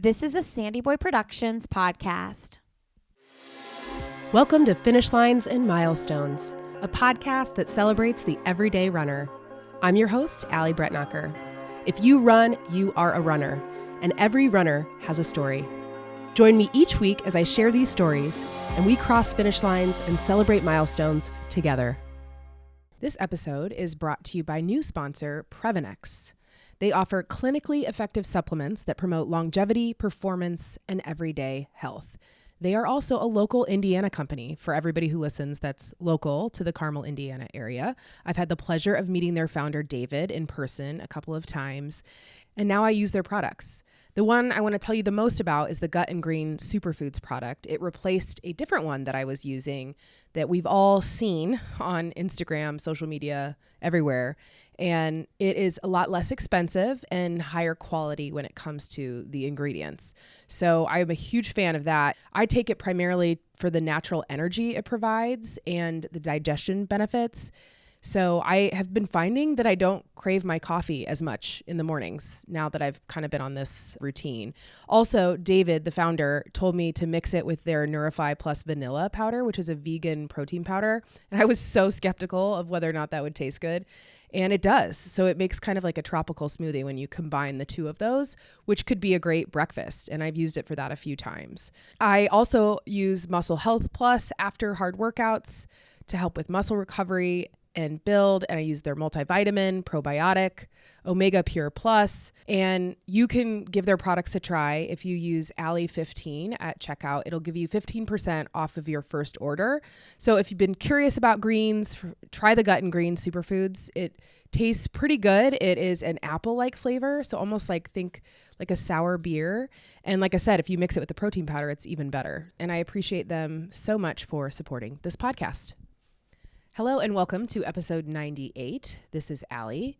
This is a Sandy Boy Productions podcast. Welcome to Finish Lines and Milestones, a podcast that celebrates the everyday runner. I'm your host, Allie Bretnacher. If you run, you are a runner, and every runner has a story. Join me each week as I share these stories, and we cross finish lines and celebrate milestones together. This episode is brought to you by new sponsor, Previnex. They offer clinically effective supplements that promote longevity, performance, and everyday health. They are also a local Indiana company for everybody who listens that's local to the Carmel, Indiana area. I've had the pleasure of meeting their founder, David, in person a couple of times, and now I use their products. The one I want to tell you the most about is the Gut and Green Superfoods product. It replaced a different one that I was using that we've all seen on Instagram, social media, everywhere. And it is a lot less expensive and higher quality when it comes to the ingredients. So I'm a huge fan of that. I take it primarily for the natural energy it provides and the digestion benefits. So I have been finding that I don't crave my coffee as much in the mornings now that I've kind of been on this routine. Also, David, the founder, told me to mix it with their Neurify Plus Vanilla powder, which is a vegan protein powder. And I was so skeptical of whether or not that would taste good. And it does. So it makes kind of like a tropical smoothie when you combine the two of those, which could be a great breakfast. And I've used it for that a few times. I also use Muscle Health Plus after hard workouts to help with muscle recovery and build, and I use their multivitamin, probiotic, Omega Pure Plus, and you can give their products a try. If you use Allie15 at checkout, it'll give you 15% off of your first order. So if you've been curious about greens, try the Gut and Green Superfoods. It tastes pretty good. It is an apple-like flavor, so almost think like a sour beer. And like I said, if you mix it with the protein powder, it's even better. And I appreciate them so much for supporting this podcast. Hello and welcome to episode 98. This is Allie.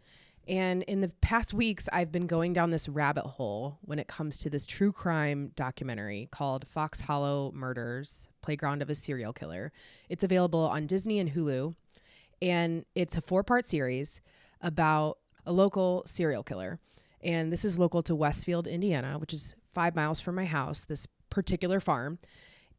And in the past weeks, I've been going down this rabbit hole when it comes to this true crime documentary called Fox Hollow Murders, Playground of a Serial Killer. It's available on Disney and Hulu. And it's a 4-part series about a local serial killer. And this is local to Westfield, Indiana, which is 5 miles from my house, this particular farm.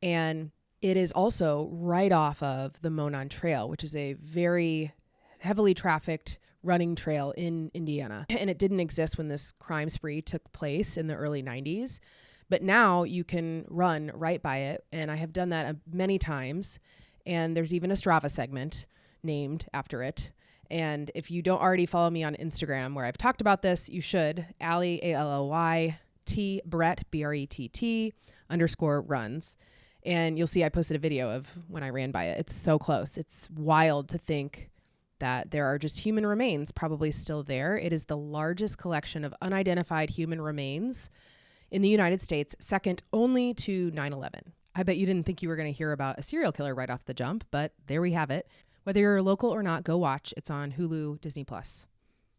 And it is also right off of the Monon Trail, which is a very heavily trafficked running trail in Indiana. And it didn't exist when this crime spree took place in the early 90s. But now you can run right by it. And I have done that many times. And there's even a Strava segment named after it. And if you don't already follow me on Instagram where I've talked about this, you should. Allie, A-L-L-Y-T, Brett, B-R-E-T-T, _runs. And you'll see I posted a video of when I ran by it. It's so close. It's wild to think that there are just human remains probably still there. It is the largest collection of unidentified human remains in the United States, second only to 9/11. I bet you didn't think you were going to hear about a serial killer right off the jump, but there we have it. Whether you're local or not, go watch. It's on Hulu, Disney Plus,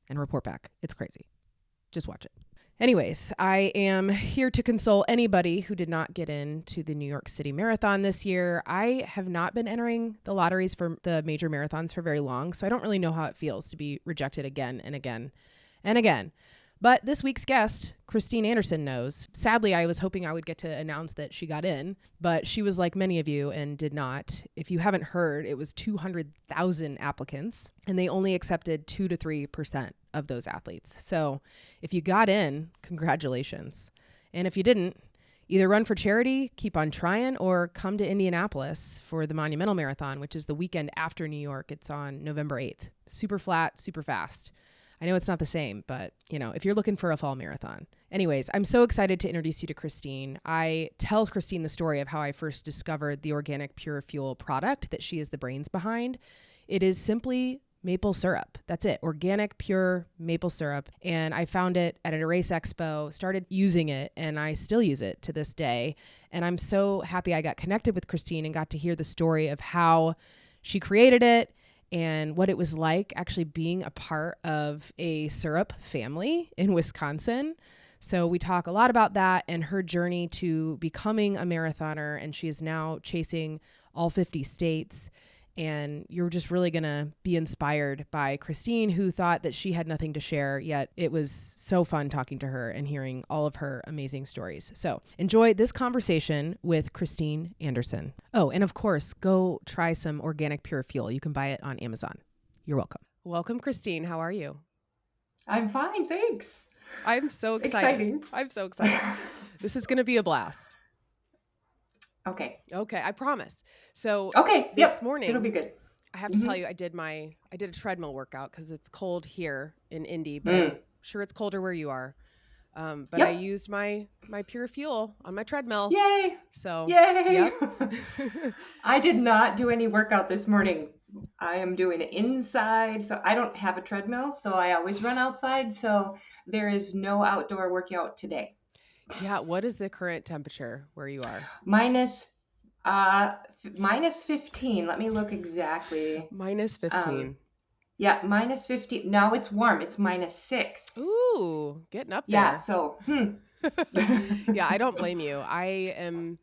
and report back. It's crazy. Just watch it. Anyways, I am here to console anybody who did not get into the New York City Marathon this year. I have not been entering the lotteries for the major marathons for very long, so I don't really know how it feels to be rejected again and again and again. But this week's guest, Christine Anderson, knows. Sadly, I was hoping I would get to announce that she got in, but she was like many of you and did not. If you haven't heard, it was 200,000 applicants, and they only accepted 2 to 3% of those athletes. So if you got in, congratulations. And if you didn't, either run for charity, keep on trying, or come to Indianapolis for the Monumental Marathon, which is the weekend after New York. It's on November 8th. Super flat, super fast. I know it's not the same, but if you're looking for a fall marathon. Anyways, I'm so excited to introduce you to Christine. I tell Christine the story of how I first discovered the organic pure fuel product that she is the brains behind. It is simply maple syrup. That's it. Organic, pure maple syrup. And I found it at a race expo, started using it, and I still use it to this day. And I'm so happy I got connected with Christine and got to hear the story of how she created it and what it was like actually being a part of a syrup family in Wisconsin. So we talk a lot about that and her journey to becoming a marathoner, and she is now chasing all 50 states. And you're just really going to be inspired by Christine, who thought that she had nothing to share, yet it was so fun talking to her and hearing all of her amazing stories. So enjoy this conversation with Christine Anderson. Oh, and of course, go try some organic pure fuel. You can buy it on Amazon. You're welcome. Welcome, Christine. How are you? I'm fine, thanks. I'm so excited. Exciting. I'm so excited. This is going to be a blast. Okay, I promise. So this morning, it'll be good. I have to tell you, I did a treadmill workout because it's cold here in Indy, but I'm sure it's colder where you are. But I used my pure fuel on my treadmill. Yay! So yay! I did not do any workout this morning. I am doing it inside, so I don't have a treadmill, so I always run outside. So there is no outdoor workout today. Yeah. What is the current temperature where you are? Minus 15. Let me look exactly. Minus 15. Yeah, minus 15. Now it's warm. It's minus 6. Ooh, getting up there. Yeah, so. Yeah, I don't blame you. I'm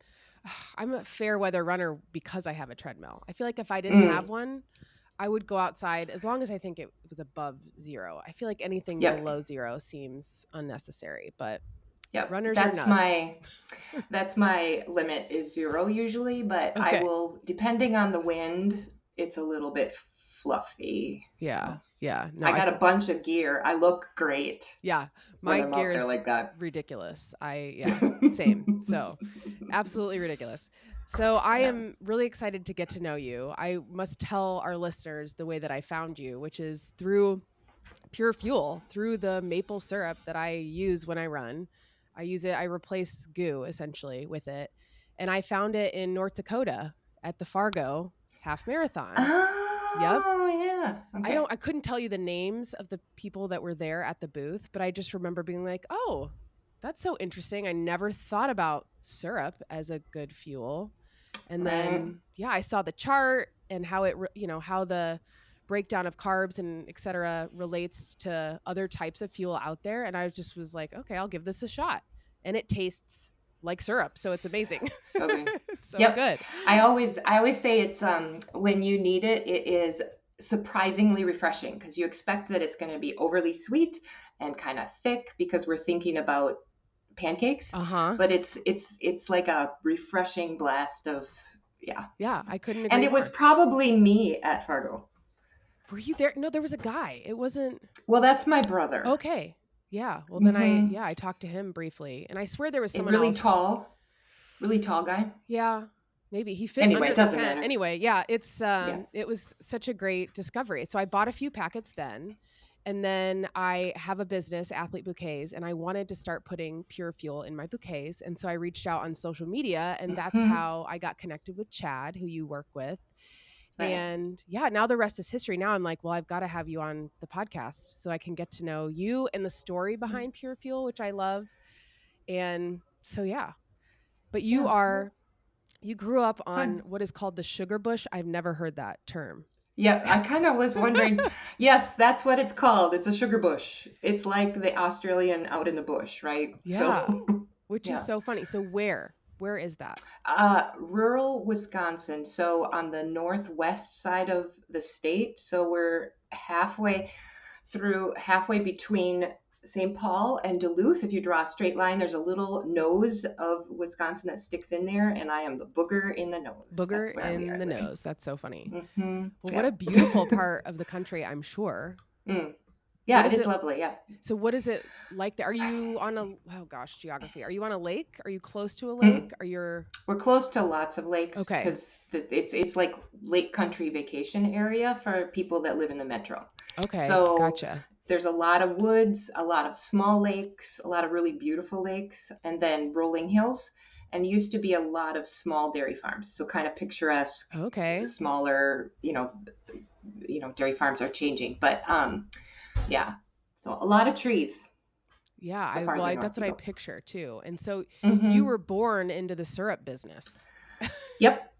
a fair weather runner because I have a treadmill. I feel like if I didn't have one, I would go outside as long as I think it was above 0. I feel like anything below 0 seems unnecessary, but runners are nuts. That's my limit is 0 usually, but I will, depending on the wind, it's a little bit fluffy. Yeah. So. Yeah. No, I got a bunch of gear. I look great. Yeah. My gear is like that. Ridiculous. Same. So absolutely ridiculous. So I am really excited to get to know you. I must tell our listeners the way that I found you, which is through Pure Fuel, through the maple syrup that I use when I run. I use it. I replace goo essentially with it. And I found it in North Dakota at the Fargo half marathon. Oh, yeah. Okay. I couldn't tell you the names of the people that were there at the booth, but I just remember being like, oh, that's so interesting. I never thought about syrup as a good fuel. And then, I saw the chart and how it, how the breakdown of carbs and et cetera relates to other types of fuel out there. And I just was like, okay, I'll give this a shot. And it tastes like syrup. So it's amazing. So good. It's so good. I always say it's, when you need it, it is surprisingly refreshing because you expect that it's going to be overly sweet and kind of thick because we're thinking about pancakes, but it's like a refreshing blast of, I couldn't agree and it more. was probably me at Fargo. Were you there? No, there was a guy. It wasn't. Well, that's my brother. Okay. Yeah. Well, then I talked to him briefly, and I swear there was someone really else. Really tall guy. Yeah. Maybe he fit under the tent. Matter. Anyway, it's it was such a great discovery. So I bought a few packets then, and then I have a business, Athlete Bouquets, and I wanted to start putting pure fuel in my bouquets. And so I reached out on social media, and that's how I got connected with Chad, who you work with. Right. And now the rest is history. Now I'm like, well, I've got to have you on the podcast so I can get to know you and the story behind Pure Fuel, which I love. And so, but you grew up on what is called the sugar bush. I've never heard that term. Yeah, I kind of was wondering. Yes, that's what it's called. It's a sugar bush. It's like the Australian out in the bush, right? Yeah, which is so funny. So where is that? Rural Wisconsin. So on the northwest side of the state. So we're halfway between St. Paul and Duluth. If you draw a straight line, there's a little nose of Wisconsin that sticks in there, and I am the booger in the nose. Booger in the nose. That's so funny. Well, what a beautiful part of the country, I'm sure. Yeah, it is lovely. Yeah. So what is it like there? Are you on geography. Are you on a lake? Are you close to a lake? We're close to lots of lakes. Okay. Because it's like lake country vacation area for people that live in the metro. Okay. So gotcha. There's a lot of woods, a lot of small lakes, a lot of really beautiful lakes, and then rolling hills. And used to be a lot of small dairy farms. So kind of picturesque. Okay. Smaller, dairy farms are changing, but so a lot of trees. Yeah, that's what I picture too. And so you were born into the syrup business. Yep.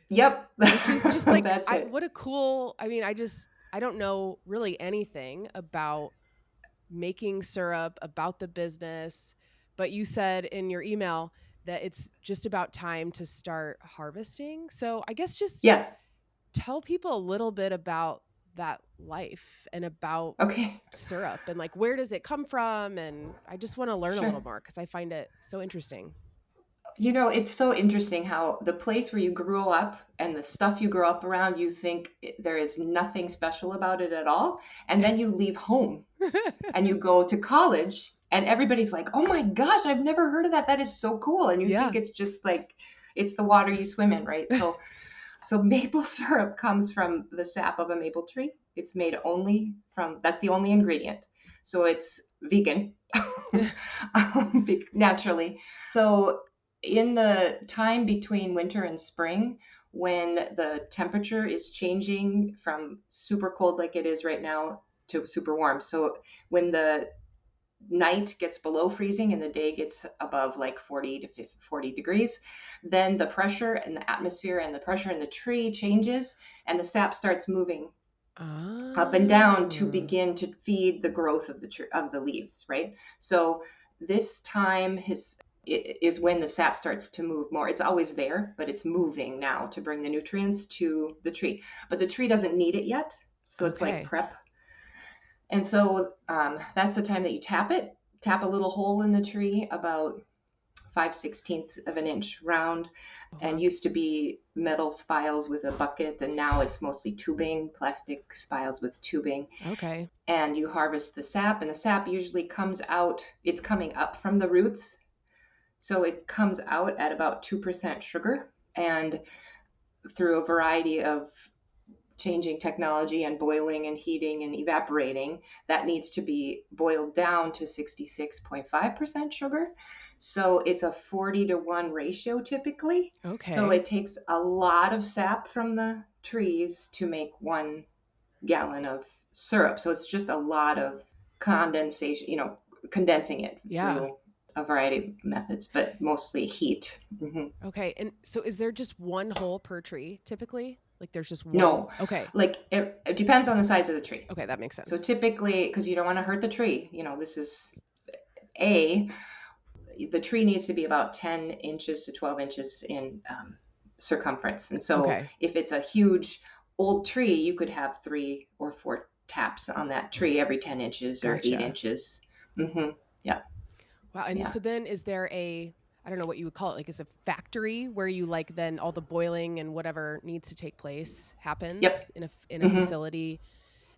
Which is just like, That's what a cool, I don't know really anything about making syrup, about the business, but you said in your email that it's just about time to start harvesting. So I guess tell people a little bit about that life and about Okay, syrup and like, where does it come from? And I just want to learn a sure. little more because I find it so interesting. It's so interesting how the place where you grew up and the stuff you grew up around, you think there is nothing special about it at all. And then you leave home and you go to college and everybody's like, oh my gosh, I've never heard of that. That is so cool. And you Yeah. think it's just like, it's the water you swim in, right? So maple syrup comes from the sap of a maple tree. It's made only from, that's the only ingredient. So it's vegan, naturally. So in the time between winter and spring, when the temperature is changing from super cold like it is right now to super warm. So when the night gets below freezing and the day gets above like 40 to 50, 40 degrees, then the pressure in the atmosphere and the pressure in the tree changes and the sap starts moving up and down to begin to feed the growth of the leaves, right? So this time is when the sap starts to move more. It's always there, but it's moving now to bring the nutrients to the tree. But the tree doesn't need it yet, so it's like Okay. prep. And so that's the time that you tap it. Tap a little hole in the tree about 5/16 of an inch round, and used to be metal spiles with a bucket, and now it's mostly tubing, plastic spiles with tubing. Okay. And you harvest the sap, and the sap usually comes out, it's coming up from the roots. So it comes out at about 2% sugar. And through a variety of changing technology and boiling and heating and evaporating, that needs to be boiled down to 66.5% sugar. So it's a 40-to-1 ratio typically. Okay. So it takes a lot of sap from the trees to make 1 gallon of syrup. So it's just a lot of condensation, condensing it through a variety of methods, but mostly heat. Mm-hmm. Okay. And so is there just one hole per tree typically? Like there's just one? No, Okay. like it depends on the size of the tree. Okay, that makes sense. So typically, because you don't want to hurt the tree, this is the tree needs to be about 10 inches to 12 inches in circumference. And so if it's a huge old tree, you could have 3 or 4 taps on that tree every 10 inches or 8 inches. Mm-hmm. Yeah. Wow. And so then is there I don't know what you would call it, like is a factory where you like then all the boiling and whatever needs to take place happens in a facility?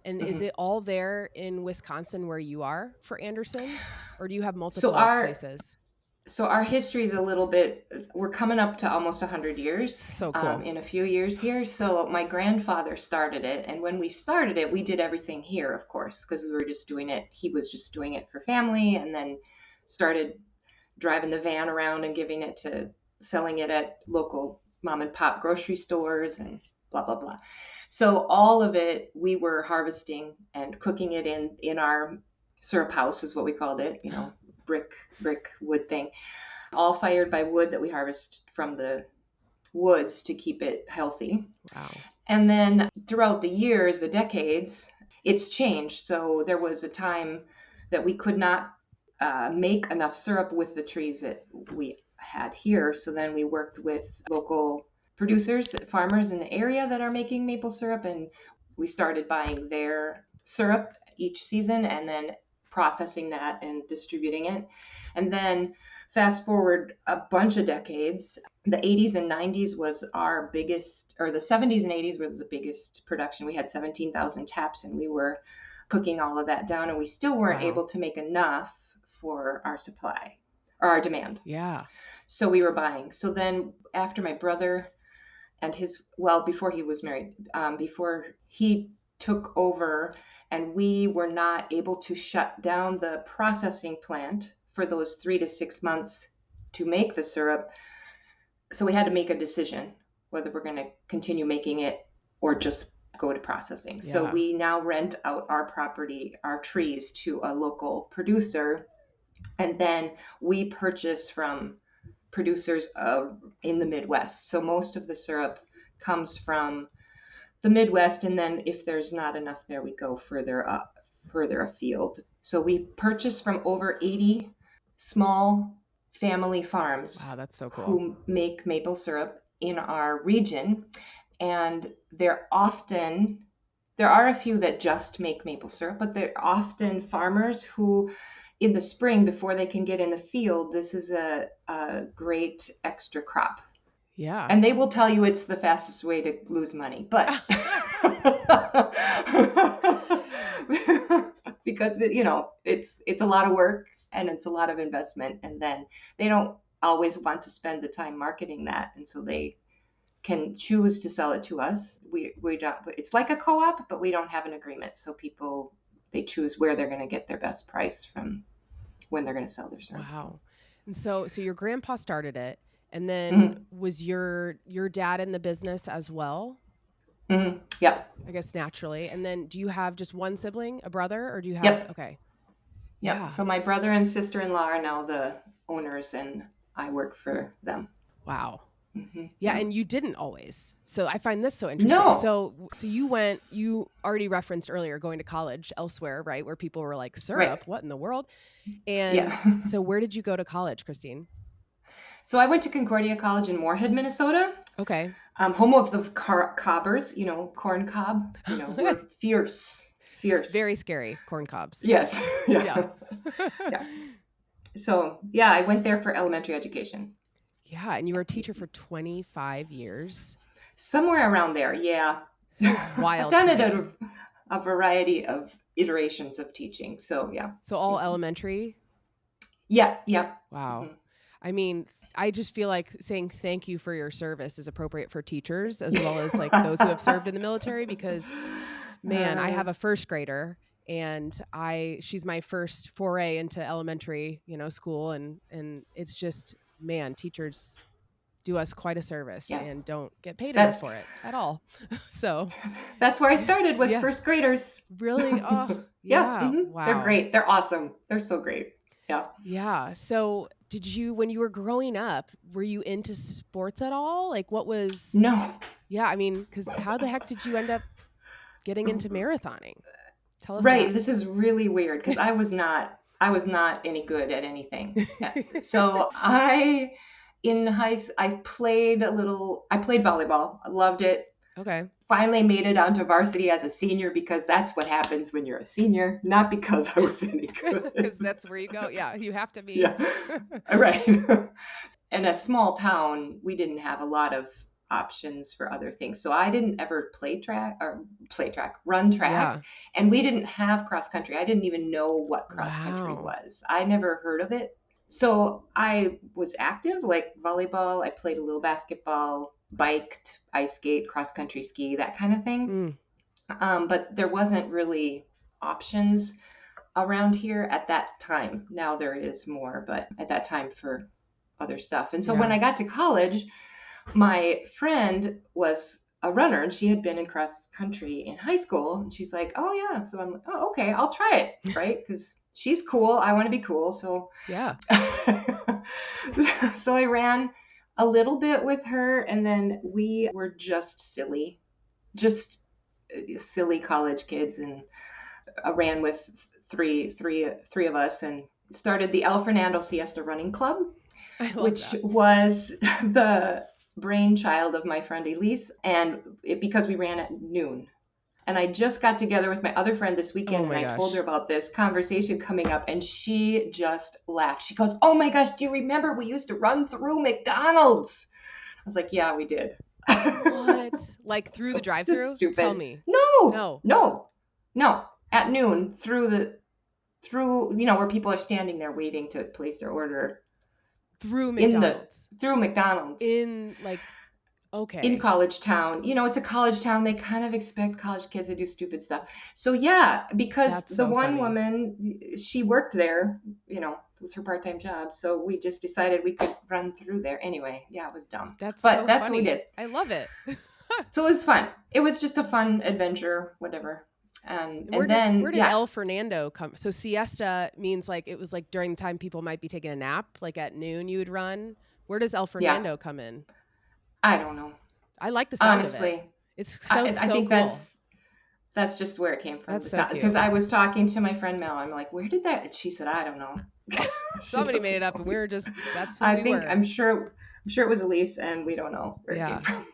And is it all there in Wisconsin where you are for Anderson's, or do you have multiple places? So our history is a little bit, we're coming up to almost 100 years. So cool. In a few years here. So my grandfather started it. And when we started it, we did everything here, of course, because we were just doing it. He was just doing it for family, and then started driving the van around and selling it at local mom and pop grocery stores and blah, blah, blah. So all of it, we were harvesting and cooking it in our syrup house is what we called it, brick wood thing, all fired by wood that we harvest from the woods to keep it healthy. Wow. And then throughout the years, the decades, it's changed. So there was a time that we could not make enough syrup with the trees that we had here. So then we worked with local producers, farmers in the area that are making maple syrup, and we started buying their syrup each season and then processing that and distributing it. And then fast forward a bunch of decades, the 80s and 90s was our biggest, or the 70s and 80s was the biggest production. We had 17,000 taps, and we were cooking all of that down, and we still weren't able to make enough for our supply or our demand. Yeah. So we were buying. So then after my brother and before he was married, before he took over, and we were not able to shut down the processing plant for those 3 to 6 months to make the syrup. So we had to make a decision whether we're going to continue making it or just go to processing. Yeah. So we now rent out our property, our trees, to a local producer. And then we purchase from producers in the Midwest. So most of the syrup comes from the Midwest. And then if there's not enough there, we go further afield. So we purchase from over 80 small family farms. Wow, that's so cool. Who make maple syrup in our region. And there are a few that just make maple syrup, but they're often farmers who in the spring, before they can get in the field, this is a great extra crop. Yeah. And they will tell you it's the fastest way to lose money, but because it's a lot of work and it's a lot of investment, and then they don't always want to spend the time marketing that, and so they can choose to sell it to us. We don't. It's like a co-op, but we don't have an agreement, so they choose where they're going to get their best price from when they're going to sell their syrup. Wow. And so your grandpa started it, and then Mm-hmm. was your dad in the business as well? Mm-hmm. Yep. I guess naturally. And then do you have just one sibling, a brother, or do you have? Yep. Okay. Yep. Yeah. So my brother and sister-in-law are now the owners, and I work for them. Wow. Mm-hmm. Yeah, and you didn't always. So I find this so interesting. No. So you already referenced earlier going to college elsewhere, right? Where people were like, syrup, Right. what in the world? And Yeah. so where did you go to college, Christine? So I went to Concordia College in Moorhead, Minnesota. Okay. Home of the cobbers, corn cob, we're fierce. Very scary, corn cobs. Yes. Yeah. Yeah. So yeah, I went there for elementary education. Yeah, and you were a teacher for 25 years. Somewhere around there, yeah. That's wild. I've done it at a variety of iterations of teaching. So yeah. So all elementary? Yeah. Wow. Mm-hmm. I mean, I just feel like saying thank you for your service is appropriate for teachers as well as like those who have served in the military, because man, I have a first grader and she's my first foray into elementary, school. And it's just, man, teachers do us quite a service and don't get paid enough for it at all. So that's where I started, was first graders. Really? Oh, yeah. Mm-hmm. Wow. They're great. They're awesome. They're so great. Yeah. Yeah. So when you were growing up, were you into sports at all? Like what was? No. Yeah. I mean, because how the heck did you end up getting into marathoning? Tell us. Right. That. This is really weird because I was not any good at anything. So in high school, I played volleyball. I loved it. Okay. Finally made it onto varsity as a senior, because that's what happens when you're a senior, not because I was any good. Because that's where you go. Yeah, you have to be. Yeah, right. In a small town, we didn't have a lot of options for other things. So I didn't ever run track. Yeah. And we didn't have cross country. I didn't even know what cross country was. I never heard of it. So I was active, like volleyball. I played a little basketball, biked, ice skate, cross country ski, that kind of thing. But there wasn't really options around here at that time. Now there is more, but at that time for other stuff. And so when I got to college, my friend was a runner and she had been in cross country in high school. And she's like, oh yeah. So I'm like, oh, okay, I'll try it. Right. Because she's cool. I want to be cool. So yeah. So I ran a little bit with her, and then we were just silly college kids, and I ran with three of us and started the Fernando Siesta Running Club, which was the brainchild of my friend Elyse, and because we ran at noon. And I just got together with my other friend this weekend, and I told her about this conversation coming up, and she just laughed. She goes, oh my gosh, do you remember we used to run through McDonald's? I was like, yeah, we did. What? Like through the drive-thru? Tell me. No. At noon, through where people are standing there waiting to place their order. Through McDonald's. Through McDonald's. In college town. It's a college town. They kind of expect college kids to do stupid stuff. So yeah, because the one woman, she worked there, it was her part-time job. So we just decided we could run through there. Anyway, yeah, it was dumb. That's funny. What we did. I love it. So it was fun. It was just a fun adventure, whatever. Where did El Fernando come? So siesta means like it was like during the time people might be taking a nap, like at noon you would run. Where does El Fernando come in? I don't know. I like the sound Honestly, of it. It's I think cool. That's just where it came from. That's so cute. Because I was talking to my friend Mel. I'm like, where did that? She said, I don't know. Somebody made it up, and we were just, that's who we were. I'm sure I'm sure it was Elyse, and we don't know where it came from.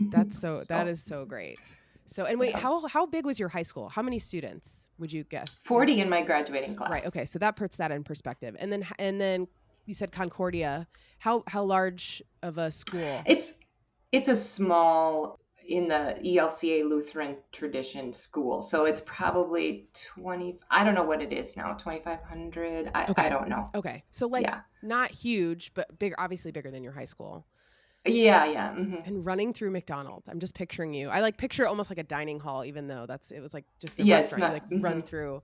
That is so great. So, and wait, how big was your high school? How many students would you guess? 40 in my graduating class. Right. Okay. So that puts that in perspective. And then you said Concordia. How large of a school? It's a small, in the ELCA Lutheran tradition school. So it's probably 20, I don't know what it is now, 2,500. I don't know. Okay. So not huge, but big, obviously bigger than your high school. Yeah. Mm-hmm. And running through McDonald's. I'm just picturing you. I picture it almost like a dining hall, even though it was like just the restaurant. You run through.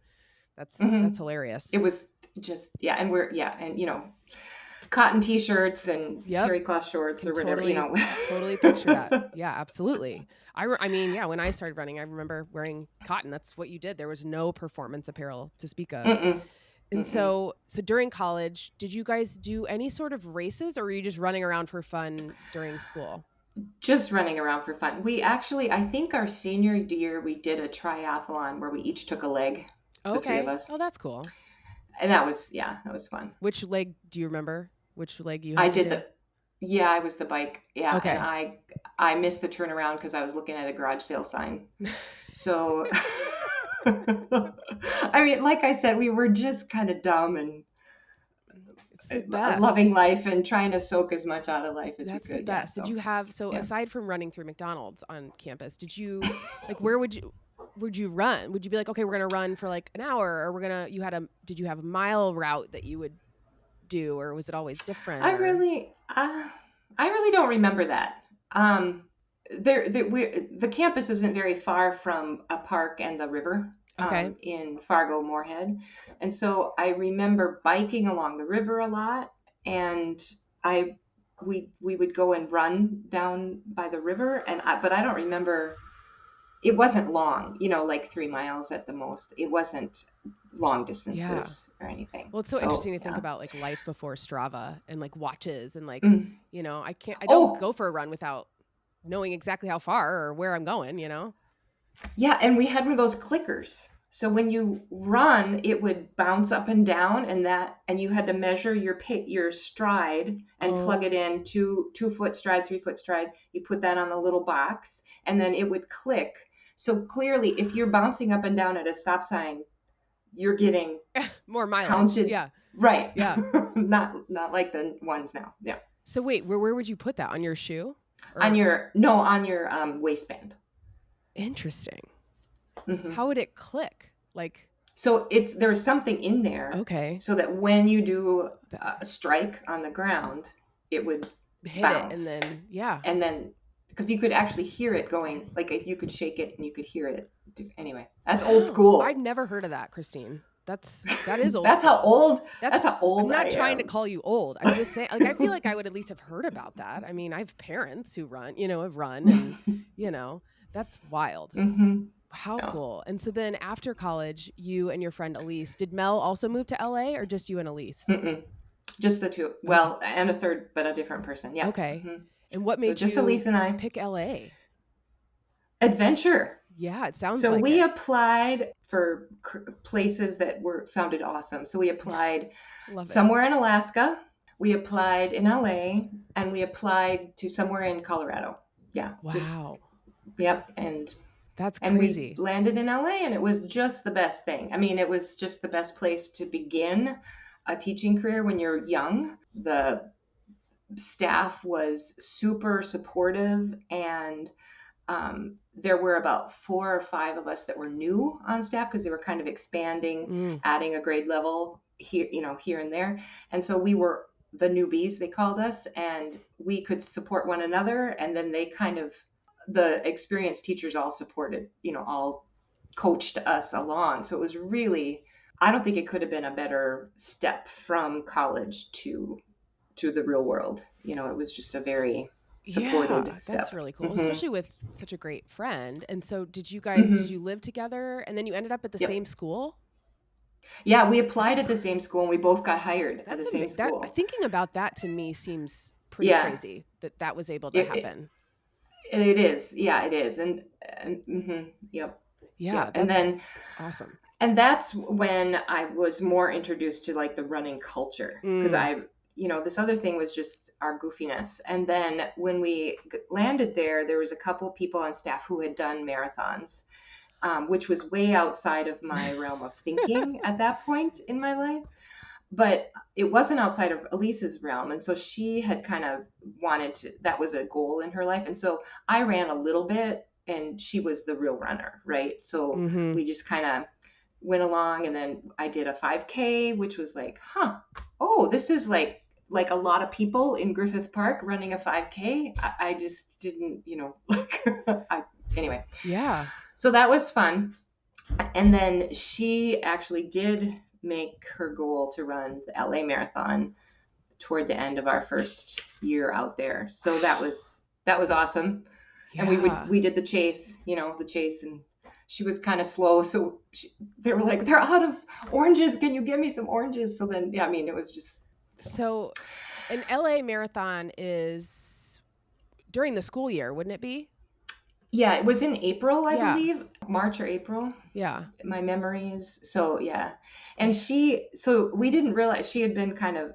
That's hilarious. It was just, and cotton t-shirts and terry cloth shorts or whatever, Totally picture that. Yeah, absolutely. I mean, when I started running, I remember wearing cotton. That's what you did. There was no performance apparel to speak of. Mm-mm. And so during college, did you guys do any sort of races, or were you just running around for fun during school? Just running around for fun. We actually, I think our senior year, we did a triathlon where we each took a leg. Okay. The three of us. Oh, that's cool. And that was fun. Which leg do you remember? Which leg you had I did I was the bike. Yeah. Okay. And I missed the turnaround because I was looking at a garage sale sign. So, I mean, like I said, we were just kind of dumb and it's the best. Loving life and trying to soak as much out of life as we could. That's the best. Did you have, aside from running through McDonald's on campus, did you, where would you run? Would you be like, okay, we're going to run for like an hour, or did you have a mile route that you would do, or was it always different? I really don't remember that. The campus isn't very far from a park and the river. Okay. In Fargo Moorhead, and so I remember biking along the river a lot, and we would go and run down by the river, but I don't remember. It wasn't long, like 3 miles at the most. It wasn't long distances or anything. Well, it's so interesting to think about life before Strava and watches and I don't go for a run without knowing exactly how far or where I'm going, Yeah, and we had one of those clickers. So when you run, it would bounce up and down, and you had to measure your stride and plug it in 2 foot stride, 3 foot stride. You put that on the little box, and then it would click. So clearly, if you're bouncing up and down at a stop sign, you're getting more mileage. Counted. Yeah. Right. Yeah. not like the ones now. Yeah. So wait, where would you put that? On your shoe? On your waistband. Interesting. Mm-hmm. How would it click? So there's something in there. Okay. So that when you do a strike on the ground, it would hit bounce. It, and then and then because you could actually hear it going, if you could shake it and you could hear it. Anyway, that's old school. I've never heard of that, Christine. That is old. That's school. how old. That's how old. I'm not trying to call you old. I'm just saying. I feel like I would at least have heard about that. I mean, I have parents who have run, and that's wild. Mm-hmm. How cool. And so then after college, you and your friend Elyse, did Mel also move to LA, or just you and Elyse? Mm-mm. Just the two. Well, and a third, but a different person. Yeah. Okay. Mm-hmm. And what made just you Elyse and I pick LA? Adventure. Yeah, it sounds so like we it. applied for places that sounded awesome. So we applied Love somewhere in Alaska. We applied in LA, and we applied to somewhere in Colorado. Yeah. Wow. Yep. And that's crazy. We landed in LA, and it was just the best thing. I mean, it was just the best place to begin a teaching career when you're young. The staff was super supportive, and there were about 4 or 5 of us that were new on staff because they were kind of expanding, adding a grade level here and there. And so we were the newbies, they called us, and we could support one another. And then the experienced teachers all supported, all coached us along. So it was really, I don't think it could have been a better step from college to the real world. It was just a very supported step. That's really cool, especially with such a great friend. And so did you guys, did you live together and then you ended up at the same school? Yeah, we applied at the same school, and we both got hired at the same school. Thinking about that to me seems pretty crazy that was able to happen. It is. Yeah, it is. And yep. Yeah. And then awesome. And that's when I was more introduced to the running culture, because this other thing was just our goofiness. And then when we landed there was a couple people on staff who had done marathons, which was way outside of my realm of thinking at that point in my life. But it wasn't outside of Elyse's realm. And so she had kind of that was a goal in her life. And so I ran a little bit and she was the real runner, right? So we just kind of went along, and then I did a 5K, which was like, this is like a lot of people in Griffith Park running a 5K. I just didn't, anyway. Yeah. So that was fun. And then she actually did make her goal to run the LA Marathon toward the end of our first year out there. So that was awesome. Yeah. And we did the chase, and she was kind of slow. So they were like, they're out of oranges. Can you give me some oranges? So then, it was just. So an LA Marathon is during the school year, wouldn't it be? Yeah, it was in April, I believe, March or April. Yeah. My memory is. So, yeah. And we didn't realize she had been kind of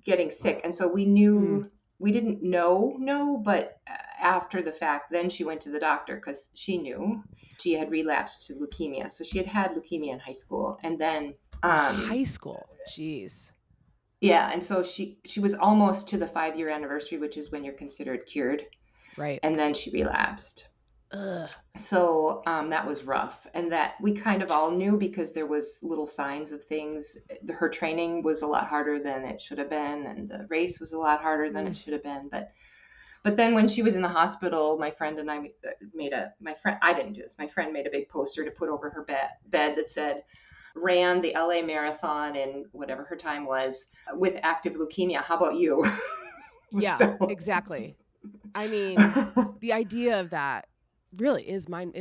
getting sick. And so we knew, we didn't know, but after the fact, then she went to the doctor because she knew she had relapsed to leukemia. So she had leukemia in high school. And then. High school. Jeez. Yeah. And so she was almost to the 5-year anniversary, which is when you're considered cured. Right. And then she relapsed. Ugh. So that was rough, and that we kind of all knew because there was little signs of things. Her training was a lot harder than it should have been, and the race was a lot harder than it should have been. But then when she was in the hospital, my friend and I I didn't do this. My friend made a big poster to put over her bed that said, "Ran the LA Marathon in whatever her time was with active leukemia. How about you?" Yeah, exactly. I mean, the idea of that really is mind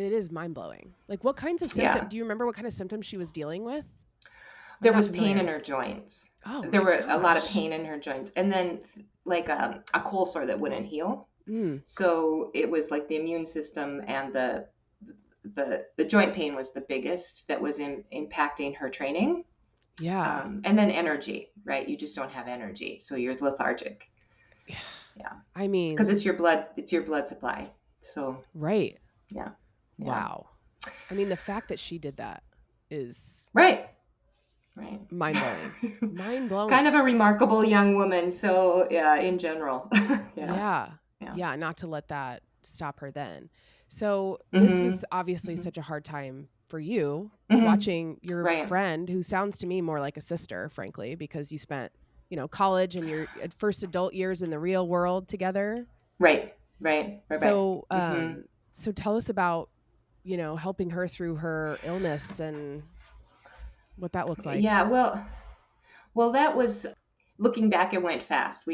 blowing. Like, what kinds of symptoms? Do you remember what kind of symptoms she was dealing with? There was pain in her joints. Oh, there were a lot of pain in her joints, and then like a cold sore that wouldn't heal. So it was like the immune system and the joint pain was the biggest that was impacting her training. Yeah. And then energy, right? You just don't have energy, so you're lethargic. Yeah. I mean, because it's your blood supply. So. Right. Yeah. Wow. I mean, the fact that she did that is right. Mind-blowing. Mind-blowing. Kind of a remarkable young woman. So yeah, in general. Yeah. Not to let that stop her then. So this was obviously such a hard time for you, watching your friend, who sounds to me more like a sister, frankly, because you spent, college and your first adult years in the real world together. Right. So, so tell us about, helping her through her illness and what that looked like. Yeah, well, that was, looking back, it went fast.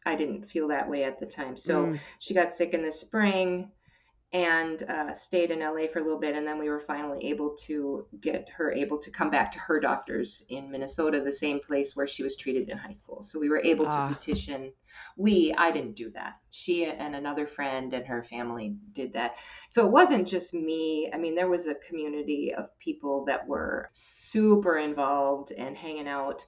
I didn't feel that way at the time. So she got sick in the spring and stayed in LA for a little bit. And then we were finally able to get her able to come back to her doctors in Minnesota, the same place where she was treated in high school. So we were able to petition. I didn't do that. She and another friend and her family did that. So it wasn't just me. I mean, there was a community of people that were super involved and hanging out.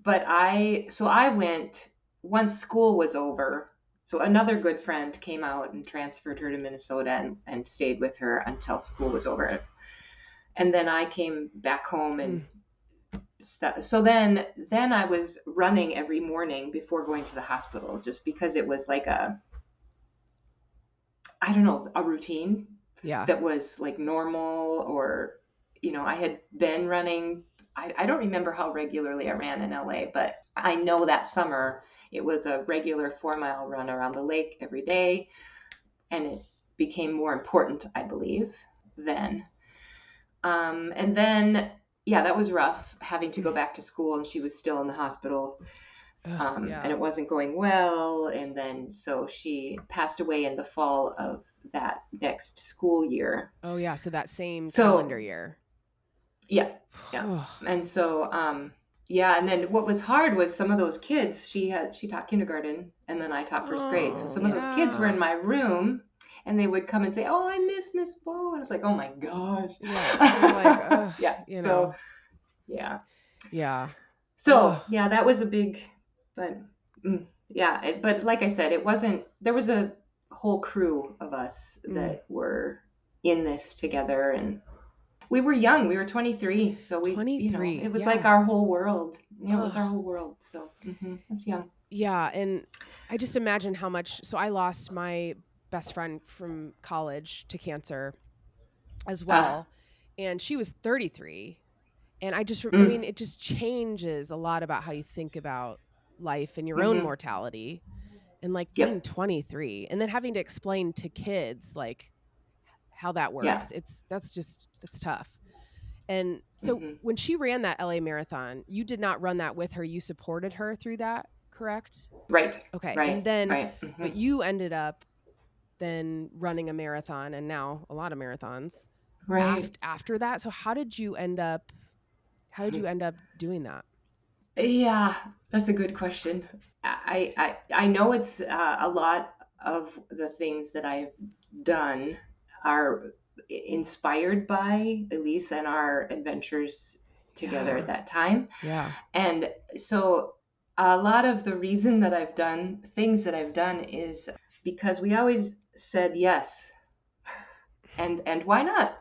But I went once school was over. So another good friend came out and transferred her to Minnesota and stayed with her until school was over. And then I came back home and stuff. So then I was running every morning before going to the hospital, just because it was like a routine that was like normal, or, I had been running. I don't remember how regularly I ran in LA, but I know that summer it was a regular 4-mile run around the lake every day. And it became more important, I believe, then. And then, that was rough, having to go back to school, and she was still in the hospital. And it wasn't going well. And then, so she passed away in the fall of that next school year. Oh yeah. So that same calendar year. Yeah. And so, and then what was hard was some of those kids, she taught kindergarten, and then I taught first grade. So some of those kids were in my room, and they would come and say, "Oh, I miss Miss Bo." And I was like, "Oh my gosh." Yeah. Yeah. So, yeah. Yeah. So, that was a big But but like I said, there was a whole crew of us that were in this together, and we were young. We were 23, so 23. It was like our whole world. It was our whole world. So that's young. Yeah, and I just imagine how much. So I lost my best friend from college to cancer as well, and she was 33. And I mean, it just changes a lot about how you think about life and your own mortality, and like being 23, and then having to explain to kids like how that works. Yeah. That's tough. And so when she ran that LA marathon, you did not run that with her. You supported her through that, correct? Right. Okay. Right. And then, right. but you ended up then running a marathon, and now a lot of marathons after that. So how did you end up doing that? Yeah, that's a good question. I know it's a lot of the things that I've done are inspired by Elyse and our adventures together at that time. Yeah. And so a lot of the reason that I've done things that I've done is because we always said yes. And why not?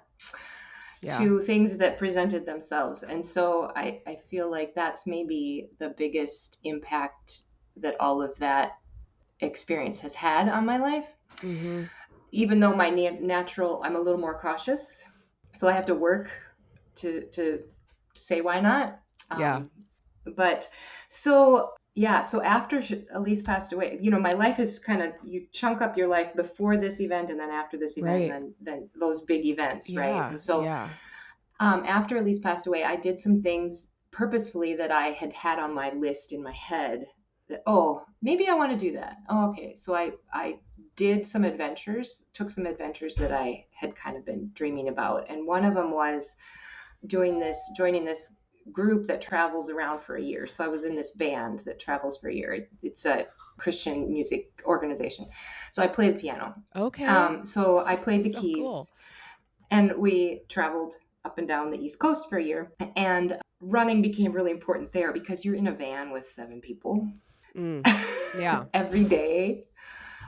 To things that presented themselves. And so I feel like that's maybe the biggest impact that all of that experience has had on my life. Even though my natural, I'm a little more cautious. So I have to work to say why not. But so after Elyse passed away, my life is kind of, you chunk up your life before this event and then after this event, and then those big events, right? And so after Elyse passed away, I did some things purposefully that I had on my list in my head that, maybe I want to do that. Okay. So I did some adventures, took some adventures that I had kind of been dreaming about. And one of them was joining this group that travels around for a year. So I was in this band that travels for a year. It's a Christian music organization. So I played the piano. Okay. So I played the So keys. cool. And we traveled up and down the East Coast for a year. And running became really important there because you're in a van with 7 people. Yeah. Every day.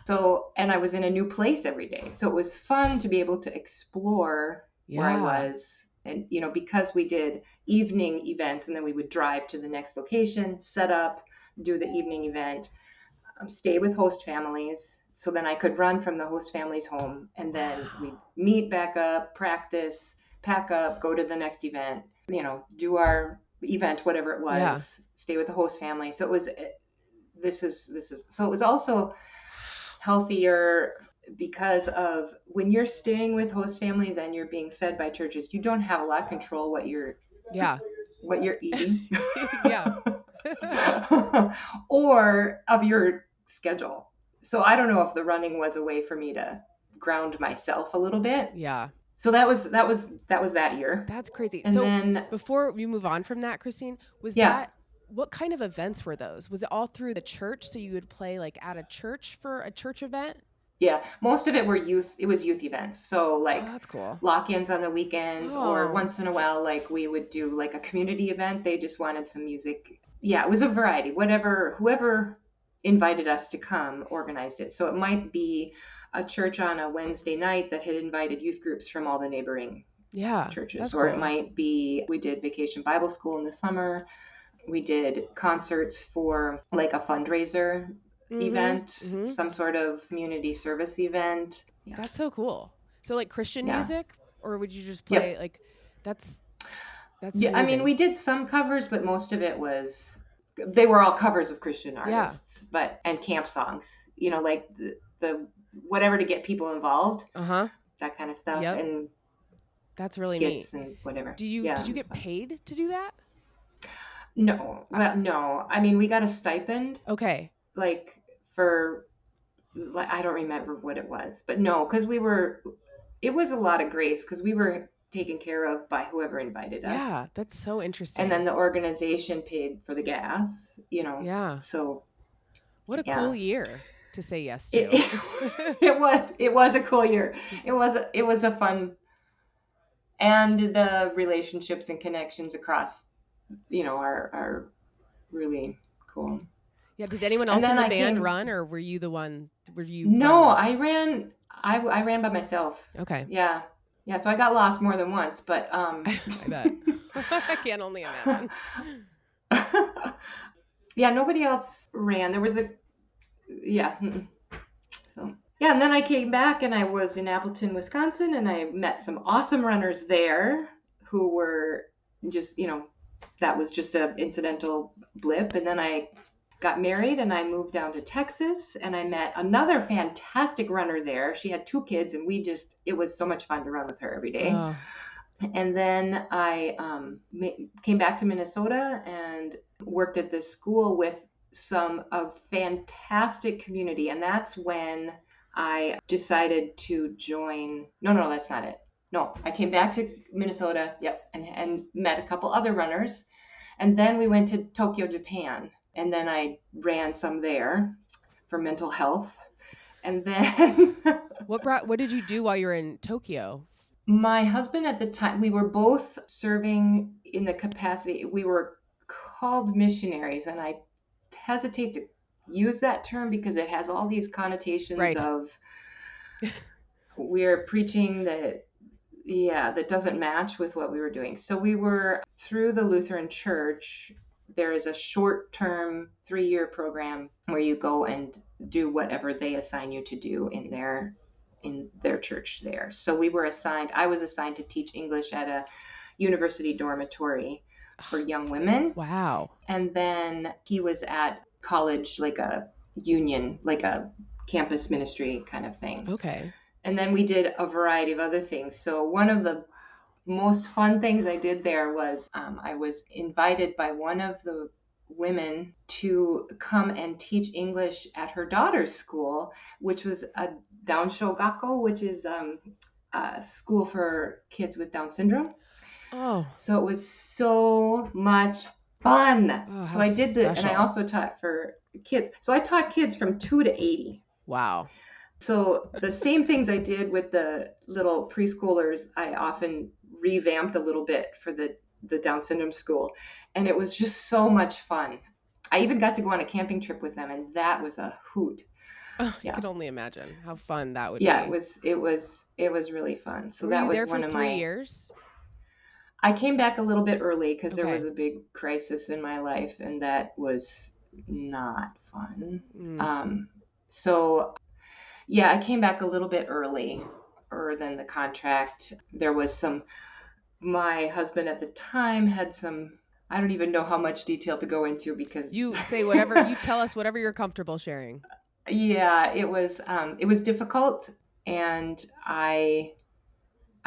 So, and I was in a new place every day. So it was fun to be able to explore where I was. And, because we did evening events and then we would drive to the next location, set up, do the evening event, stay with host families. So then I could run from the host family's home, and then we'd meet back up, practice, pack up, go to the next event, do our event, whatever it was, stay with the host family. So it was, so it was also healthier because of when you're staying with host families and you're being fed by churches, you don't have a lot of control what you're eating. Or of your schedule. So I don't know if the running was a way for me to ground myself a little bit. Yeah. So that was that year. That's crazy. And so then before we move on from that, Christine, what kind of events were those? Was it all through the church? So you would play like at a church for a church event? Yeah, most of it was youth events. So like that's cool. Lock-ins on the weekends, or once in a while, like we would do like a community event. They just wanted some music. Yeah, it was a variety. Whoever invited us to come organized it. So it might be a church on a Wednesday night that had invited youth groups from all the neighboring churches. Or cool. It might be, we did Vacation Bible School in the summer. We did concerts for like a fundraiser event, some sort of community service event. Yeah. That's so cool. So like Christian music, or would you just play like that's amazing. I mean, we did some covers, but most of it they were all covers of Christian artists, and camp songs, like the whatever to get people involved, that kind of stuff. And that's really skits neat. And whatever. Did you get paid to do that? No. Well, no. I mean, we got a stipend. Okay. Like I don't remember what it was, but no, because it was a lot of grace because we were taken care of by whoever invited us. Yeah, that's so interesting. And then the organization paid for the gas, Yeah. So what a cool year to say yes to. It was a cool year. It was a fun, and the relationships and connections across, are really cool. Yeah. Did anyone else in the band run, or were you the one? No, I ran by myself. Okay. Yeah. Yeah. So I got lost more than once, but I bet. I can only imagine. Yeah, nobody else ran. There was yeah. So, yeah, and then I came back and I was in Appleton, Wisconsin, and I met some awesome runners there who were just, that was just an incidental blip. And then I got married and I moved down to Texas and I met another fantastic runner there. She had 2 kids and it was so much fun to run with her every day. Oh. And then I came back to Minnesota and worked at this school with a fantastic community. And that's when I decided to join. No, that's not it. No, I came back to Minnesota, and met a couple other runners. And then we went to Tokyo, Japan. And then I ran some there for mental health. And then what did you do while you were in Tokyo? My husband at the time, we were both serving in the capacity, we were called missionaries, and I hesitate to use that term because it has all these connotations of we're preaching that doesn't match with what we were doing. So we were through the Lutheran Church. There is a short-term 3-year program where you go and do whatever they assign you to do in their church there. So I was assigned to teach English at a university dormitory for young women. Wow. And then he was at college, like a union, like a campus ministry kind of thing. Okay. And then we did a variety of other things. So one of the most fun things I did there was I was invited by one of the women to come and teach English at her daughter's school, which was a Downsho Gakko, which is a school for kids with Down syndrome. Oh. So it was so much fun. Oh, so I did and I also taught for kids. So I taught kids from 2 to 80. Wow. So the same things I did with the little preschoolers, I often revamped a little bit for the Down syndrome school. And it was just so much fun. I even got to go on a camping trip with them, and that was a hoot. Oh, I can only imagine how fun that would be. Yeah, it was really fun. So Were that you was there one for of 3 my years? I came back a little bit early because there Okay. was a big crisis in my life, and that was not fun. So yeah, I came back a little bit earlier than the contract. There was my husband at the time had I don't even know how much detail to go into because you say whatever, you tell us whatever you're comfortable sharing. Yeah, it was difficult, and I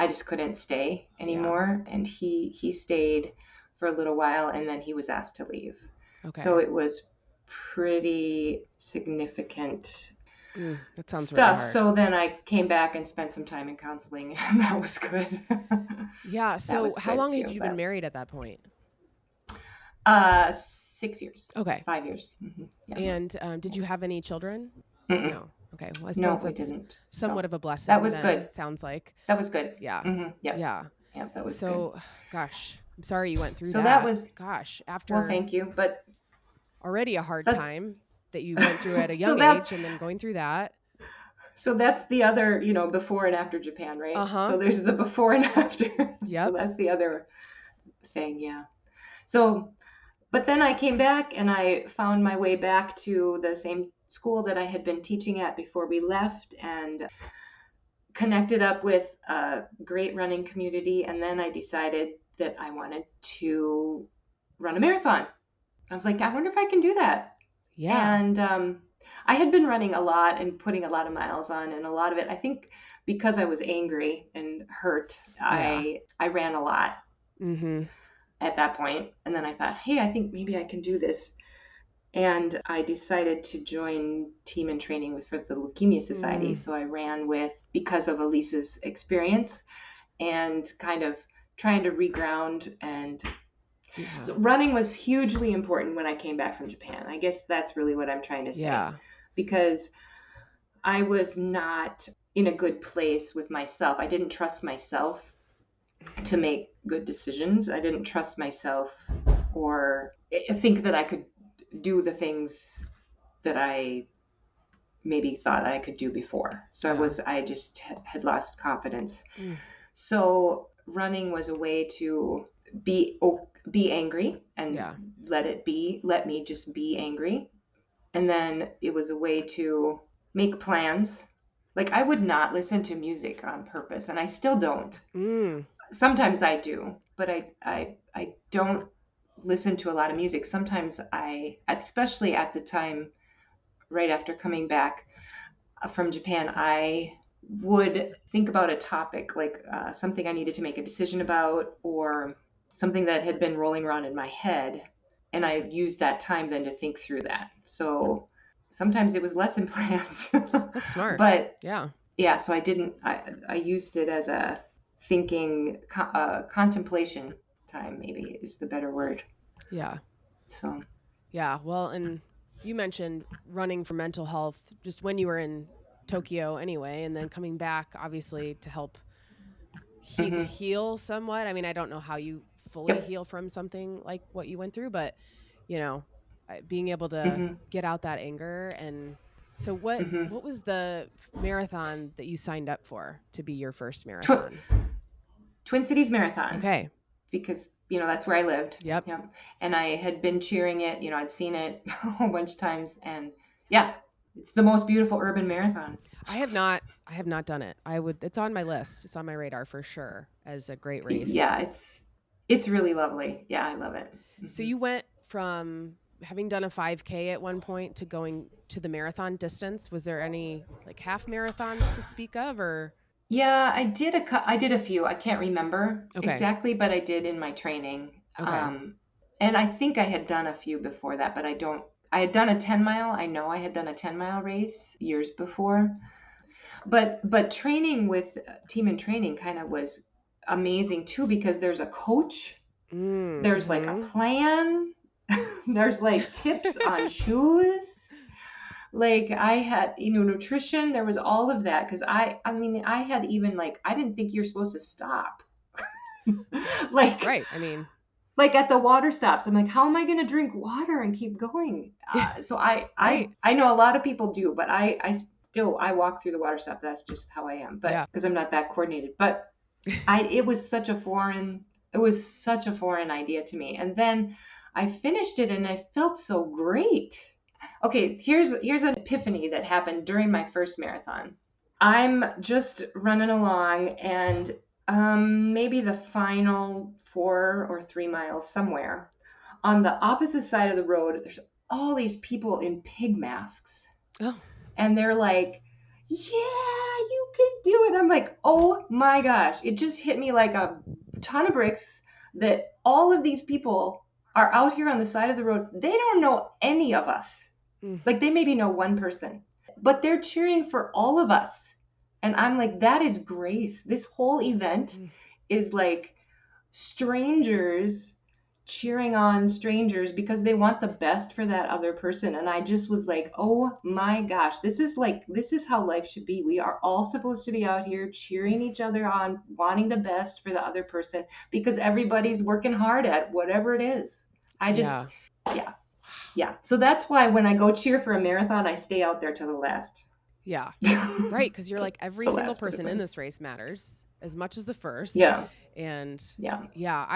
just couldn't stay anymore. Yeah. And he stayed for a little while, and then he was asked to leave. Okay. So it was pretty significant that sounds stuff. Really hard. So then I came back and spent some time in counseling, and that was good. Yeah. So how long had you been married at that point? 6 years. Okay. 5 years. Mm-hmm. Yeah. And did you have any children? Mm-mm. No. Okay. Well, I suppose we didn't. Somewhat of a blessing. That was good. Sounds like. That was good. Yeah. Mm-hmm. Yep. Yeah. Yeah. That was so. Good. Gosh, I'm sorry you went through that. So that was. Gosh, after. Well, thank you, but. Already a hard time that you went through at a young age, and then going through that. So that's the other, before and after Japan, right? Uh-huh. So there's the before and after. Yep. So that's the other thing, yeah. So, but then I came back and I found my way back to the same school that I had been teaching at before we left, and connected up with a great running community. And then I decided that I wanted to run a marathon. I was like, I wonder if I can do that. Yeah. And I had been running a lot and putting a lot of miles on, and a lot of it, I think because I was angry and hurt, I ran a lot at that point. And then I thought, hey, I think maybe I can do this. And I decided to join team and training for the Leukemia Society. So I ran because of Elyse's experience and kind of trying to reground. And so running was hugely important when I came back from Japan. I guess that's really what I'm trying to say. Yeah. Because I was not in a good place with myself. I didn't trust myself to make good decisions. I didn't trust myself or think that I could do the things that I maybe thought I could do before. So Yeah. I just had lost confidence. Mm. So running was a way to be angry and Yeah. let me just be angry. And then it was a way to make plans. Like I would not listen to music on purpose, and I still don't. Mm. Sometimes I do, but I don't listen to a lot of music. Sometimes especially at the time right after coming back from Japan, I would think about a topic like something I needed to make a decision about, or something that had been rolling around in my head. And I used that time then to think through that. So sometimes it was lesson plans. That's smart. But Yeah. yeah, so I used it as a thinking, contemplation time, maybe is the better word. Yeah. So. Yeah. Well, and you mentioned running for mental health just when you were in Tokyo anyway, and then coming back, obviously, to help Mhm. heal somewhat. I mean, I don't know how you fully Yep. heal from something like what you went through, but, you know, being able to Mhm. get out that anger. And so what Mhm. was the marathon that you signed up for to be your first Tw- marathon? Twin Cities Marathon, Okay. because that's where I lived. Yep. Yeah, and I had been cheering it. I'd seen it a whole bunch of times, and yeah, it's the most beautiful urban marathon. I have not done it. It's on my list. It's on my radar for sure as a great race. Yeah, it's really lovely. Yeah, I love it. So Mhm. you went from having done a 5K at one point to going to the marathon distance. Was there any like half marathons to speak of, or? Yeah, I did a few. I can't remember Okay. exactly, but I did in my training. Okay. And I think I had done a few before that, but I don't. I had done a 10 mile. I know I had done a 10-mile race years before. But training with Team in Training kind of was amazing too, because there's a coach, there's like a Mm-hmm. plan, there's like tips on shoes. Like I had, nutrition, there was all of that, because I mean, I had even like, I didn't think you're supposed to stop. like Right. I mean, like at the water stops, I'm like, how am I going to drink water and keep going? So right. I know a lot of people do, but I walk through the water stop. That's just how I am, but Yeah. because I'm not that coordinated. But it was such a foreign idea to me. And then I finished it and I felt so great. Okay, here's an epiphany that happened during my first marathon. I'm just running along, and maybe the final 4 or 3 miles somewhere on the opposite side of the road, there's all these people in pig masks, Oh. and they're like, yeah, you can do it. I'm like, oh my gosh, it just hit me like a ton of bricks that all of these people are out here on the side of the road. They don't know any of us. Mm. Like they maybe know one person, but they're cheering for all of us. And I'm like, that is grace. This whole event is like strangers cheering on strangers because they want the best for that other person. And I just was like, oh my gosh, this is how life should be. We are all supposed to be out here cheering each other on, wanting the best for the other person, because everybody's working hard at whatever it is. Yeah. Yeah. So that's why when I go cheer for a marathon, I stay out there till the last. Yeah. Right. Because you're like, every The single last person person. in this race matters as much as the first. Yeah. And Yeah.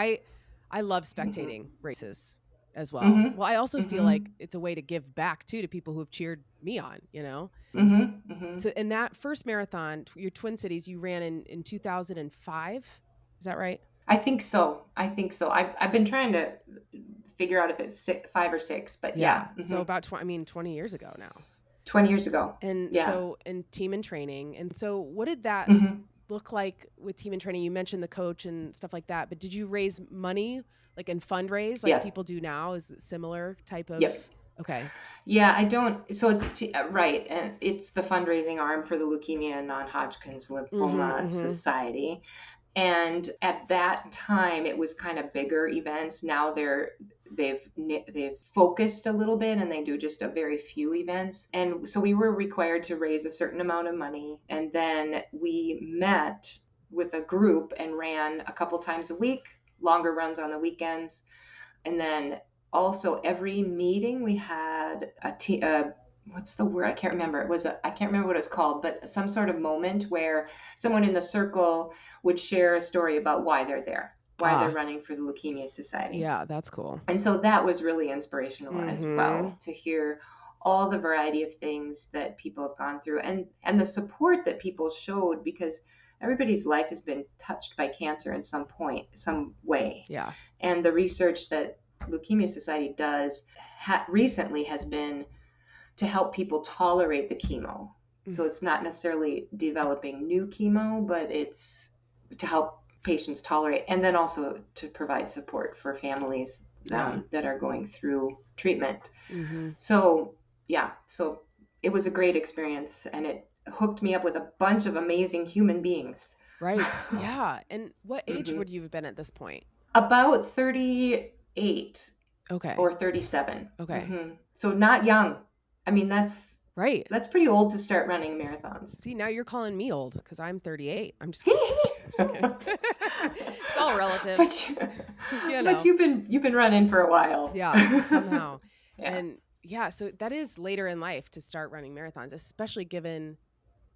I love spectating races as well. Mm-hmm. Well, I also feel Mm-hmm. like it's a way to give back too to people who have cheered me on, Mm-hmm. Mm-hmm. So in that first marathon, your Twin Cities, you ran in 2005. Is that right? I think so. I've been trying to figure out if it's 5 or 6, but yeah. Mm-hmm. So about 20 years ago now. 20 years ago. And yeah. So in Team in Training. And so what did that Mm-hmm. look like with Team in Training? You mentioned the coach and stuff like that, but did you raise money like in fundraise like people do now? Is it similar type of? Yep. Okay. Yeah, I don't. So it's right, and it's the fundraising arm for the Leukemia and Non-Hodgkin's Lymphoma Society. And at that time, it was kind of bigger events. Now they've focused a little bit, and they do just a very few events. And so we were required to raise a certain amount of money, and then we met with a group and ran a couple times a week, longer runs on the weekends, and then also every meeting we had what's the word? I can't remember. I can't remember what it's called, but some sort of moment where someone in the circle would share a story about why they're there, why they're running for the Leukemia Society. Yeah, that's cool. And so that was really inspirational as well, to hear all the variety of things that people have gone through and the support that people showed, because everybody's life has been touched by cancer in some way. Yeah. And the research that Leukemia Society does recently has been to help people tolerate the chemo. So it's not necessarily developing new chemo, but it's to help patients tolerate, and then also to provide support for families that are going through treatment. So it was a great experience, and it hooked me up with a bunch of amazing human beings. Right. Yeah. And what age would you have been at this point? About 38. Okay. Or 37. Okay. So not young. I mean, that's pretty old to start running marathons. See, now you're calling me old because I'm 38. I'm just kidding. It's all relative. But you've been running for a while. Yeah, somehow. And so that is later in life to start running marathons, especially given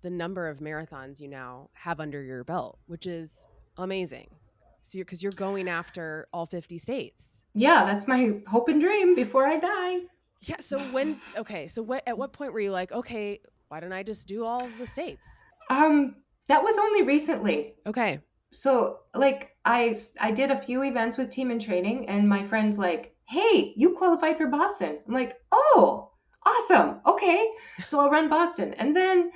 the number of marathons you now have under your belt, which is amazing. So because you're going after all 50 states. Yeah, that's my hope and dream before I die. Yeah. So at what point were you like, okay, why don't I just do all the states? That was only recently. Okay. So like I did a few events with Team in Training, and my friend's like, hey, you qualified for Boston. I'm like, oh, awesome. Okay. So I'll run Boston. And then,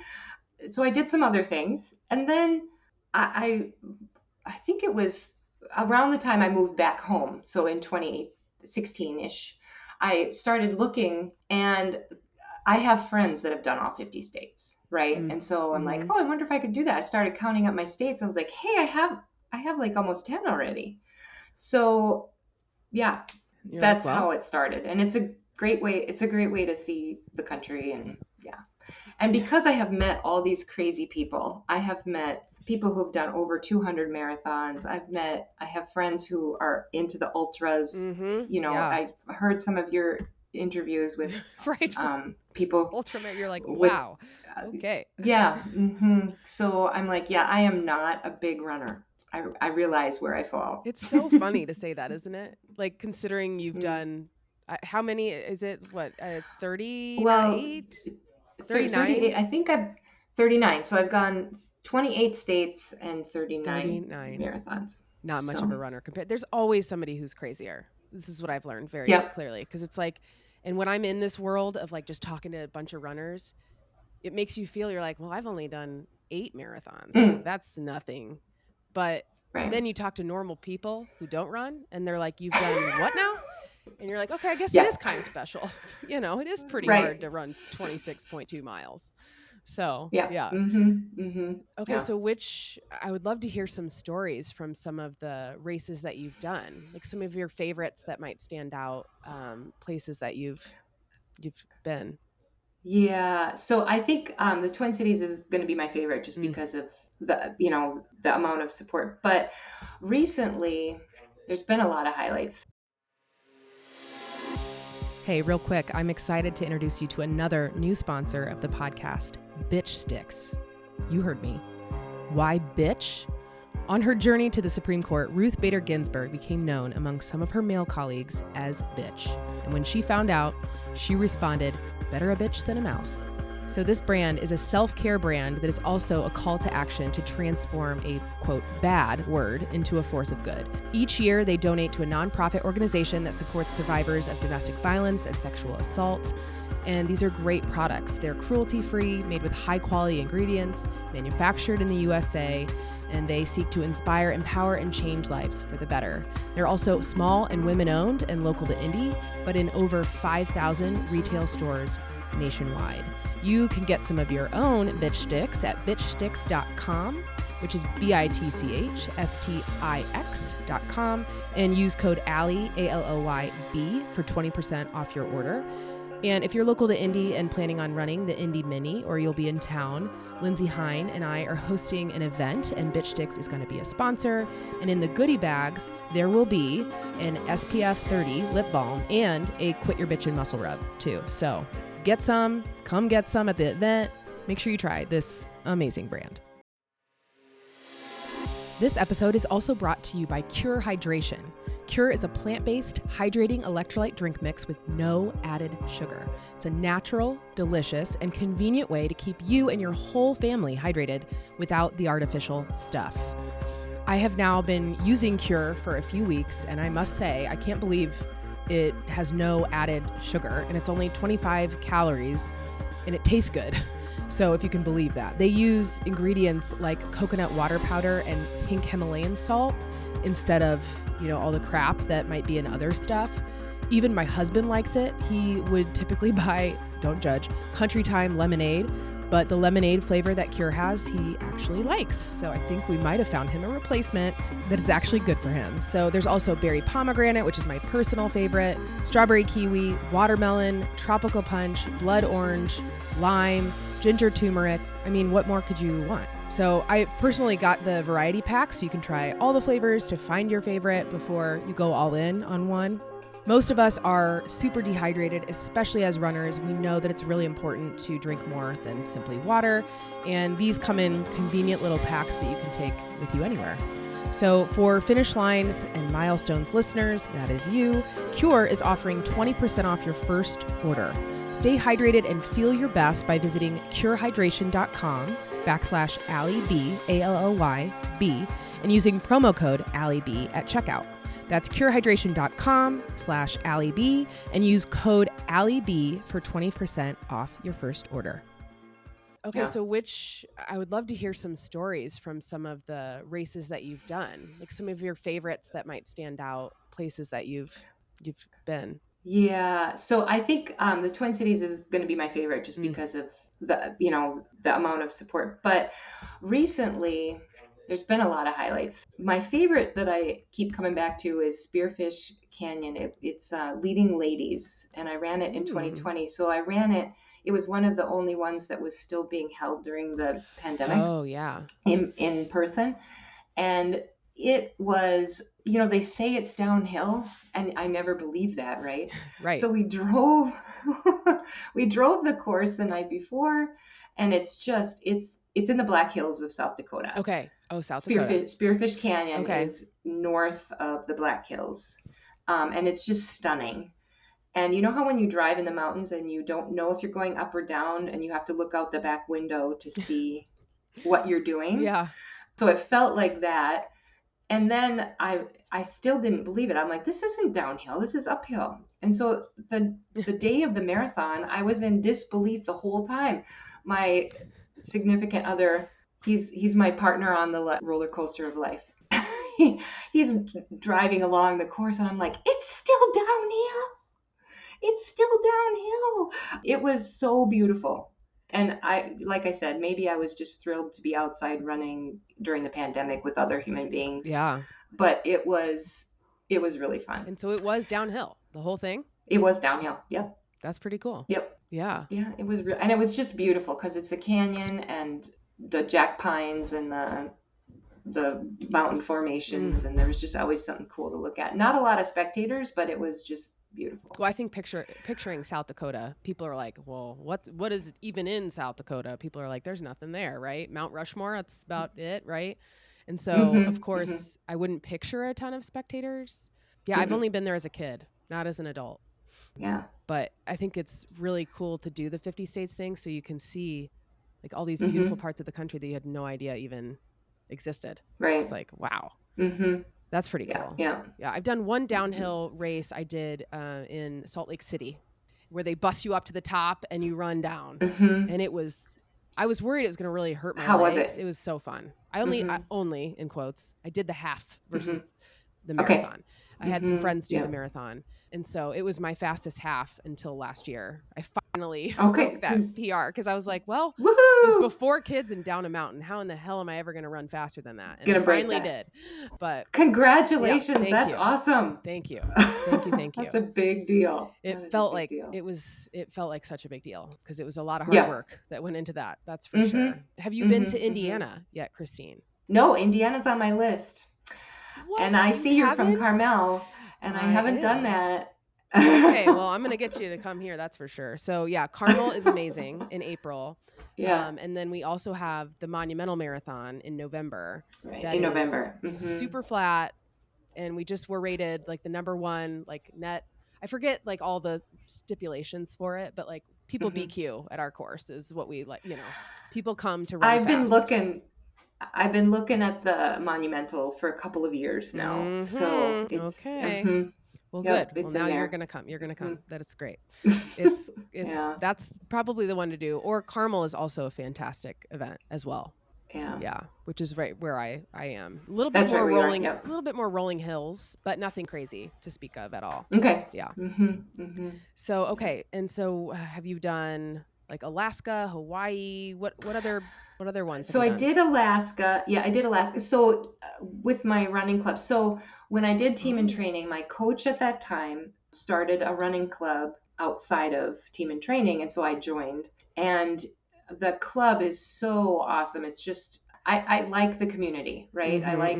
so I did some other things. And then I think it was around the time I moved back home. So in 2016-ish, I started looking, and I have friends that have done all 50 states. Right. And so I'm like, oh, I wonder if I could do that. I started counting up my states. I was like, hey, I have like almost 10 already. So yeah, that's how it started. And it's a great way to see the country. And because I have met all these crazy people, I have met people who've done over 200 marathons. I have friends who are into the ultras. I've heard some of your interviews with people. Ultramarathon, you're like, wow. Okay. Yeah. So I'm like, I am not a big runner. I realize where I fall. It's so funny to say that, isn't it? Like, considering you've done, how many is it? What, 38? Well, 39? I think I'm 39. So I've gone 28 states and 39 marathons. Not much of a runner compared. There's always somebody who's crazier. This is what I've learned very clearly, because it's like, and when I'm in this world of like just talking to a bunch of runners, it makes you feel, you're like, well, I've only done 8 marathons. Like, that's nothing. But then you talk to normal people who don't run, and they're like, you've done what now? And you're like, okay, I guess it is kind of special. It is pretty hard to run 26.2 miles. So, Okay, so I would love to hear some stories from some of the races that you've done, like some of your favorites that might stand out, places that you've been. Yeah, so I think the Twin Cities is going to be my favorite, just because of the amount of support. But recently, there's been a lot of highlights. Hey, real quick, I'm excited to introduce you to another new sponsor of the podcast, Bitch Sticks. You heard me. Why bitch? On her journey to the Supreme Court, Ruth Bader Ginsburg became known among some of her male colleagues as bitch. And when she found out, she responded, better a bitch than a mouse. So this brand is a self-care brand that is also a call to action to transform a, quote, bad word into a force of good. Each year, they donate to a nonprofit organization that supports survivors of domestic violence and sexual assault. And these are great products. They're cruelty-free, made with high-quality ingredients, manufactured in the USA, and they seek to inspire, empower, and change lives for the better. They're also small and women-owned and local to Indy, but in over 5,000 retail stores nationwide. You can get some of your own Bitch Sticks at bitchsticks.com, which is BITCHSTIX.com, and use code ALLY, ALOYB, for 20% off your order. And if you're local to Indy and planning on running the Indy Mini, or you'll be in town, Lindsay Hine and I are hosting an event, and Bitch Sticks is going to be a sponsor. And in the goodie bags, there will be an SPF 30 lip balm and a Quit Your Bitchin' muscle rub too. So get some, come get some at the event. Make sure you try this amazing brand. This episode is also brought to you by Cure Hydration. Cure is a plant-based, hydrating electrolyte drink mix with no added sugar. It's a natural, delicious, and convenient way to keep you and your whole family hydrated without the artificial stuff. I have now been using Cure for a few weeks, and I must say, I can't believe it has no added sugar, and it's only 25 calories, and it tastes good. So if you can believe that. They use ingredients like coconut water powder and pink Himalayan salt instead of, all the crap that might be in other stuff. Even my husband likes it. He would typically buy, don't judge, Country Time lemonade, but the lemonade flavor that Cure has, he actually likes. So I think we might have found him a replacement that is actually good for him. So there's also berry pomegranate, which is my personal favorite, strawberry kiwi, watermelon, tropical punch, blood orange, lime, ginger turmeric. I mean, what more could you want? So I personally got the variety pack so you can try all the flavors to find your favorite before you go all in on one. Most of us are super dehydrated, especially as runners. We know that it's really important to drink more than simply water, and these come in convenient little packs that you can take with you anywhere. So for Finish Lines and Milestones listeners, that is you, Cure is offering 20% off your first order. Stay hydrated and feel your best by visiting curehydration.com/AllieB, ALLYB, and using promo code AllieB at checkout. That's curehydration.com/AllieB and use code AllieB for 20% off your first order. Okay, yeah. So I would love to hear some stories from some of the races that you've done, like some of your favorites that might stand out, places that you've been. Yeah, so I think the Twin Cities is going to be my favorite just because of the amount of support. But recently, there's been a lot of highlights. My favorite that I keep coming back to is Spearfish Canyon. It's Leading Ladies, and I ran it in 2020. So I ran it. It was one of the only ones that was still being held during the pandemic. Oh, yeah. In person. And it was, they say it's downhill, and I never believed that, right? Right. So we drove the course the night before, and it's in the Black Hills of South Dakota. Okay. Oh, South Dakota. Spearfish Canyon is north of the Black Hills, and it's just stunning. And you know how when you drive in the mountains and you don't know if you're going up or down, and you have to look out the back window to see what you're doing? Yeah. So it felt like that. And then I still didn't believe it. I'm like, this isn't downhill, this is uphill. And so the day of the marathon, I was in disbelief the whole time. My significant other, he's my partner on the roller coaster of life. He's driving along the course, and I'm like, it's still downhill. It's still downhill. It was so beautiful. And like I said, maybe I was just thrilled to be outside running during the pandemic with other human beings. Yeah. But it was really fun. And so it was downhill, the whole thing? It was downhill. Yep. That's pretty cool. Yep. Yeah. Yeah, it was real. And it was just beautiful because it's a canyon, and the jack pines and the mountain formations, and there was just always something cool to look at. Not a lot of spectators, but it was just beautiful. Well, I think picturing South Dakota, people are like, well, what is even in South Dakota? People are like, there's nothing there, right? Mount Rushmore, that's about it, right? And so, of course, I wouldn't picture a ton of spectators. Yeah, I've only been there as a kid, not as an adult. Yeah. But I think it's really cool to do the 50 states thing so you can see like all these beautiful parts of the country that you had no idea even existed. Right. It's like, wow. Mm-hmm. That's pretty cool. Yeah. I've done one downhill race I did in Salt Lake City where they bus you up to the top and you run down. And I was worried it was going to really hurt my legs. How was it? It was so fun. I only in quotes, I did the half versus the marathon. Okay. I had some friends do the marathon. And so it was my fastest half until last year. I finally broke that PR because I was like, well, it was before kids and down a mountain. How in the hell am I ever going to run faster than that? And I finally did. But congratulations. Yeah, That's awesome. Thank you. That's a big deal. It felt like such a big deal because it was a lot of hard work that went into that. That's for sure. Have you been to Indiana yet, Christine? No, Indiana's on my list. What? And I see you're from Carmel, and I haven't done that. Okay, well, I'm going to get you to come here. That's for sure. So yeah, Carmel is amazing in April. Yeah. And then we also have the Monumental Marathon in November. Right. That In is November. super flat. And we just were rated like the number one, like net. I forget like all the stipulations for it, but like people Hmm. BQ at our course is what we like, people come to run I've been fast. looking at the Monumental for a couple of years now. So it's, Okay. Well, yep, good. Well, it's now in you're there. going to come. You're going to come. Mhm. That is great. It's Yeah. that's probably the one to do. Or Carmel is also a fantastic event as well. Yeah. Yeah, which is right where I am. A little bit That's right more where you are. rolling, Yep. a little bit more rolling hills, but nothing crazy to speak of at all. Okay. Yeah. Mm-hmm. So okay, and so have you done like Alaska, Hawaii? What other ones have So you I done? did Alaska. Yeah, I did Alaska. So with my running club. So when I did team and Oh, training, my coach at that time started a running club outside of team and training. And so I joined. And the club is so awesome. It's just, I like the community, right? I like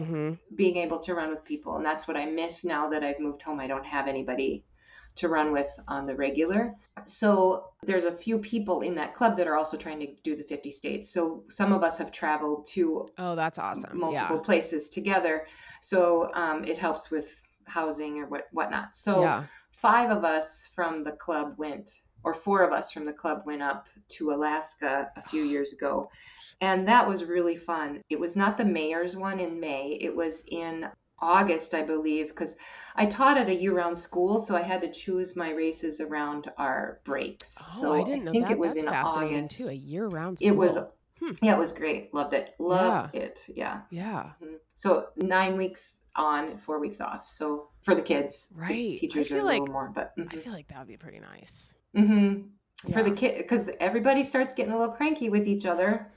being able to run with people. And that's what I miss now that I've moved home. I don't have anybody to run with on the regular. So there's a few people in that club that are also trying to do the 50 states. So some of us have traveled to Oh, that's awesome. multiple Yeah. places together. So it helps with housing or whatnot. So Yeah. 5 of us from the club went, or 4 of us from the club went up to Alaska a few years ago. And that was really fun. It was not the mayor's one in May. It was in August, I believe, because I taught at a year-round school, so I had to choose my races around our breaks. Oh, So I I didn't know think it that. was That's in fascinating too. August. A year-round It was, school. yeah, it was great. Loved it. Yeah. Loved it. Yeah. Yeah. So 9 weeks on, 4 weeks off. So for the kids, the Right. teachers are a little more, but I feel like that would be pretty nice. for the Yeah. kid, because everybody starts getting a little cranky with each other.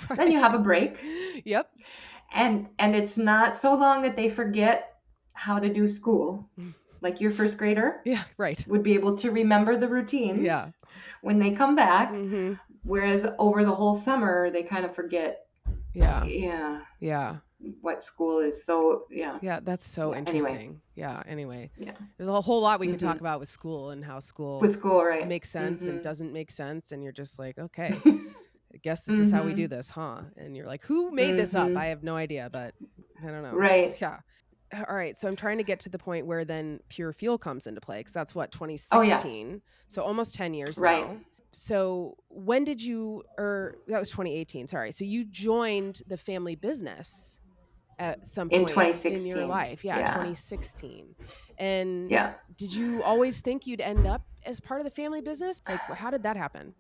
Right. Then you have a break. Yep. And it's not so long that they forget how to do school. Like your first grader Yeah. Right. would be able to remember the routines Yeah. when they come back. Mm-hmm. Whereas over the whole summer, they kind of forget. Yeah. Yeah. Yeah. What school is. So yeah. Yeah. That's so Yeah, interesting. anyway. Yeah. Anyway. Yeah. There's a whole lot we can talk about with school and how school With school, right? makes sense and doesn't make sense. And you're just like, okay, I guess this Mm-hmm. is how we do this, huh? And you're like, who made this up? I have no idea, but I don't know. Right. Yeah. All right. So I'm trying to get to the point where then Pure Fuel comes into play because that's what, 2016. Oh, yeah. So almost 10 years Right. now. So when did you, or that was 2018, sorry. So you joined the family business at some In point 2016. in your life. Yeah, 2016. And yeah. did you always think you'd end up as part of the family business? Like, how did that happen?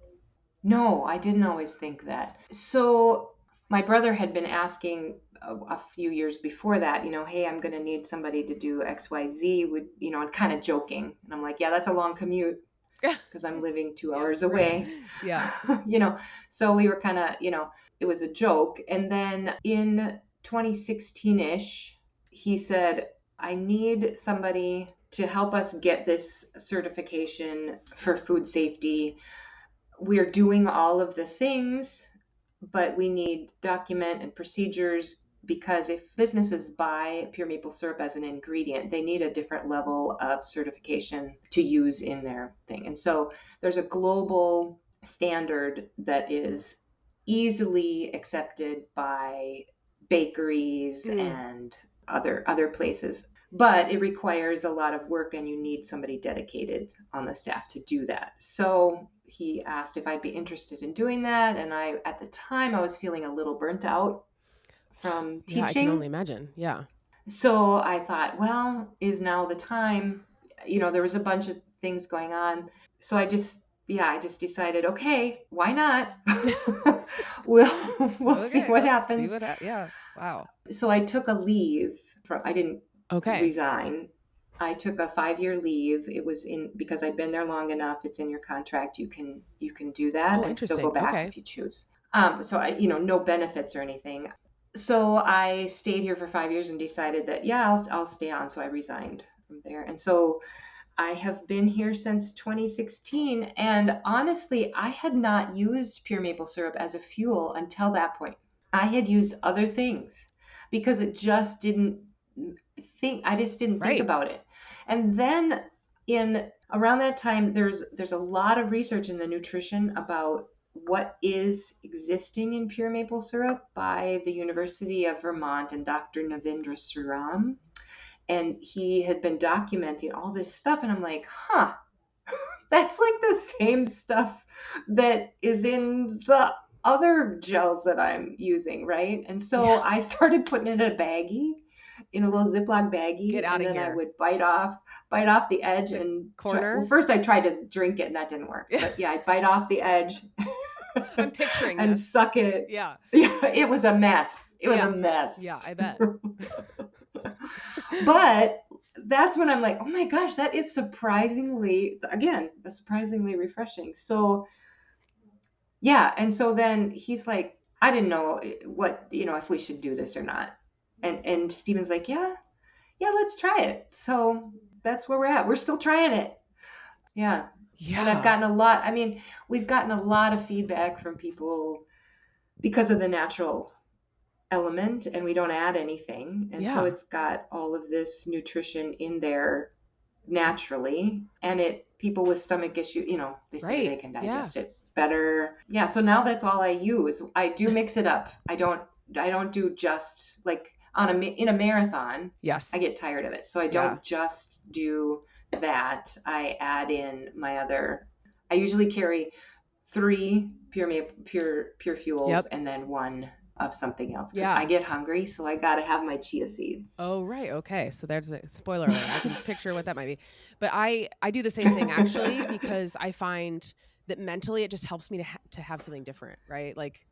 No, I didn't always think that. So my brother had been asking a few years before that, hey, I'm going to need somebody to do XYZ, and kind of joking. And I'm like, yeah, that's a long commute because I'm living 2 hours away. Yeah. So we were kind of, it was a joke. And then in 2016-ish, he said, I need somebody to help us get this certification for food safety. We're doing all of the things, but we need document and procedures because if businesses buy pure maple syrup as an ingredient, they need a different level of certification to use in their thing. And so there's a global standard that is easily accepted by bakeries and other places. But it requires a lot of work and you need somebody dedicated on the staff to do that. So he asked if I'd be interested in doing that. And at the time, I was feeling a little burnt out from teaching. Yeah, I can only imagine. Yeah. So I thought, well, is now the time? There was a bunch of things going on. So I just decided, okay, why not? we'll see what happens. Yeah. Wow. So I took a leave I didn't resign. I took a 5-year leave. It was because I'd been there long enough. It's in your contract. You can do that and still go back if you choose. So I, no benefits or anything. So I stayed here for 5 years and decided that, yeah, I'll stay on. So I resigned from there. And so I have been here since 2016. And honestly, I had not used pure maple syrup as a fuel until that point. I had used other things because it just didn't think about it. And then in around that time, there's a lot of research in the nutrition about what is existing in pure maple syrup by the University of Vermont and Dr. Navindra Suram. And he had been documenting all this stuff. And I'm like, that's like the same stuff that is in the other gels that I'm using, right? And so I started putting it in a baggie, in a little Ziploc baggie. Get out and of then here. I would bite off the edge and corner. Well, first I tried to drink it and that didn't work. But yeah, I'd bite off the edge. I'm picturing and this. suck it. Yeah. Yeah, it was a mess. It was a mess. Yeah, I bet. But that's when I'm like, oh my gosh, that is surprisingly refreshing. So yeah, and so then he's like, I didn't know what, if we should do this or not. And Steven's like, yeah, let's try it. So that's where we're at. We're still trying it. Yeah. And I've gotten we've gotten a lot of feedback from people because of the natural element, and we don't add anything. And so it's got all of this nutrition in there naturally. And people with stomach issue, they say they can digest it better. Yeah. So now that's all I use. I do mix it up. I don't do just like in a marathon. Yes. I get tired of it. So I don't just do that. I add in I usually carry 3 pure fuels and then 1 of something else. Because I get hungry, so I got to have my chia seeds. Oh, right. Okay. So there's a spoiler alert. I can picture what that might be. But I do the same thing actually, because I find that mentally it just helps me to have something different, right? Like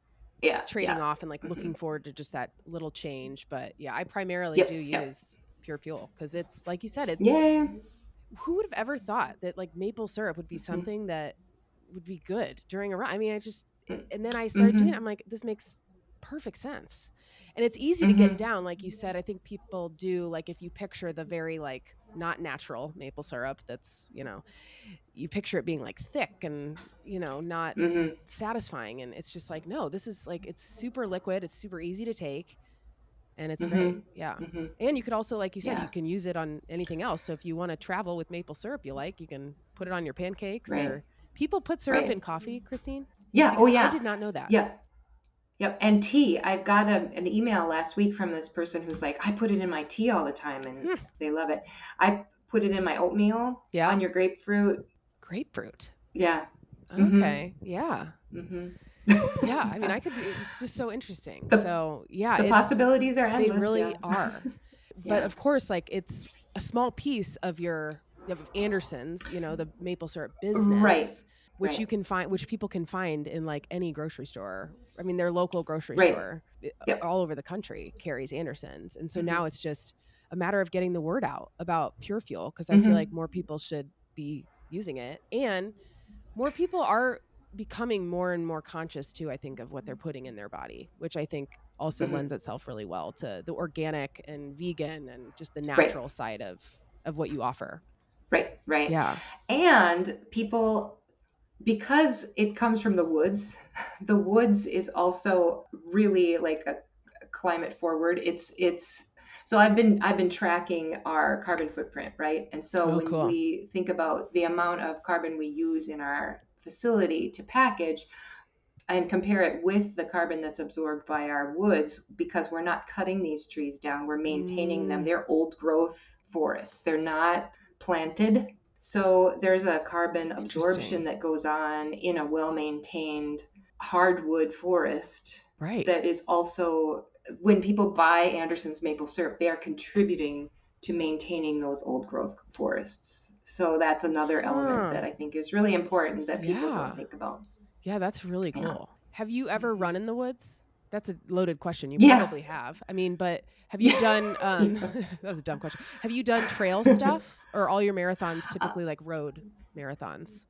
trading off and like looking forward to just that little change. But yeah, I primarily do use pure fuel because it's like you said, it's who would have ever thought that like maple syrup would be something that would be good during a run? I mean, and then I started doing it. I'm like, this makes perfect sense. And it's easy to get down. Like you said, I think people do, like, if you picture the very like not natural maple syrup, that's, you picture it being like thick and, not satisfying. And it's just like, no, this is like, it's super liquid. It's super easy to take. And it's great. Yeah. And you could also, like you said, you can use it on anything else. So if you want to travel with maple syrup, you can put it on your pancakes or people put syrup in coffee, Christine. Yeah. Because I did not know that. Yeah. Yep. And tea. I've got an email last week from this person who's like, I put it in my tea all the time and they love it. I put it in my oatmeal on your grapefruit. Grapefruit. Yeah. Okay. Yeah. Yeah. I mean, it's just so interesting. The possibilities are endless. They really are. But of course, like it's a small piece of Anderson's, the maple syrup business, which you can find, which people can find in like any grocery store. I mean, their local grocery store all over the country carries Anderson's. And so now it's just a matter of getting the word out about Pure Fuel, because I feel like more people should be using it. And more people are becoming more and more conscious too, I think, of what they're putting in their body, which I think also lends itself really well to the organic and vegan and just the natural side of what you offer. Right. Yeah. And people, because it comes from the woods is also really like a climate forward. So I've been tracking our carbon footprint, right? And so when we think about the amount of carbon we use in our facility to package and compare it with the carbon that's absorbed by our woods, because we're not cutting these trees down, we're maintaining them. They're old growth forests. They're not planted. So there's a carbon absorption that goes on in a well-maintained hardwood forest. Right. That is also, when people buy Anderson's maple syrup, they are contributing to maintaining those old growth forests. So that's another element that I think is really important that people don't think about. Yeah, that's really cool. Yeah. Have you ever run in the woods? That's a loaded question. You probably have. I mean, but have you done, that was a dumb question. Have you done trail stuff, or all your marathons typically like road marathons?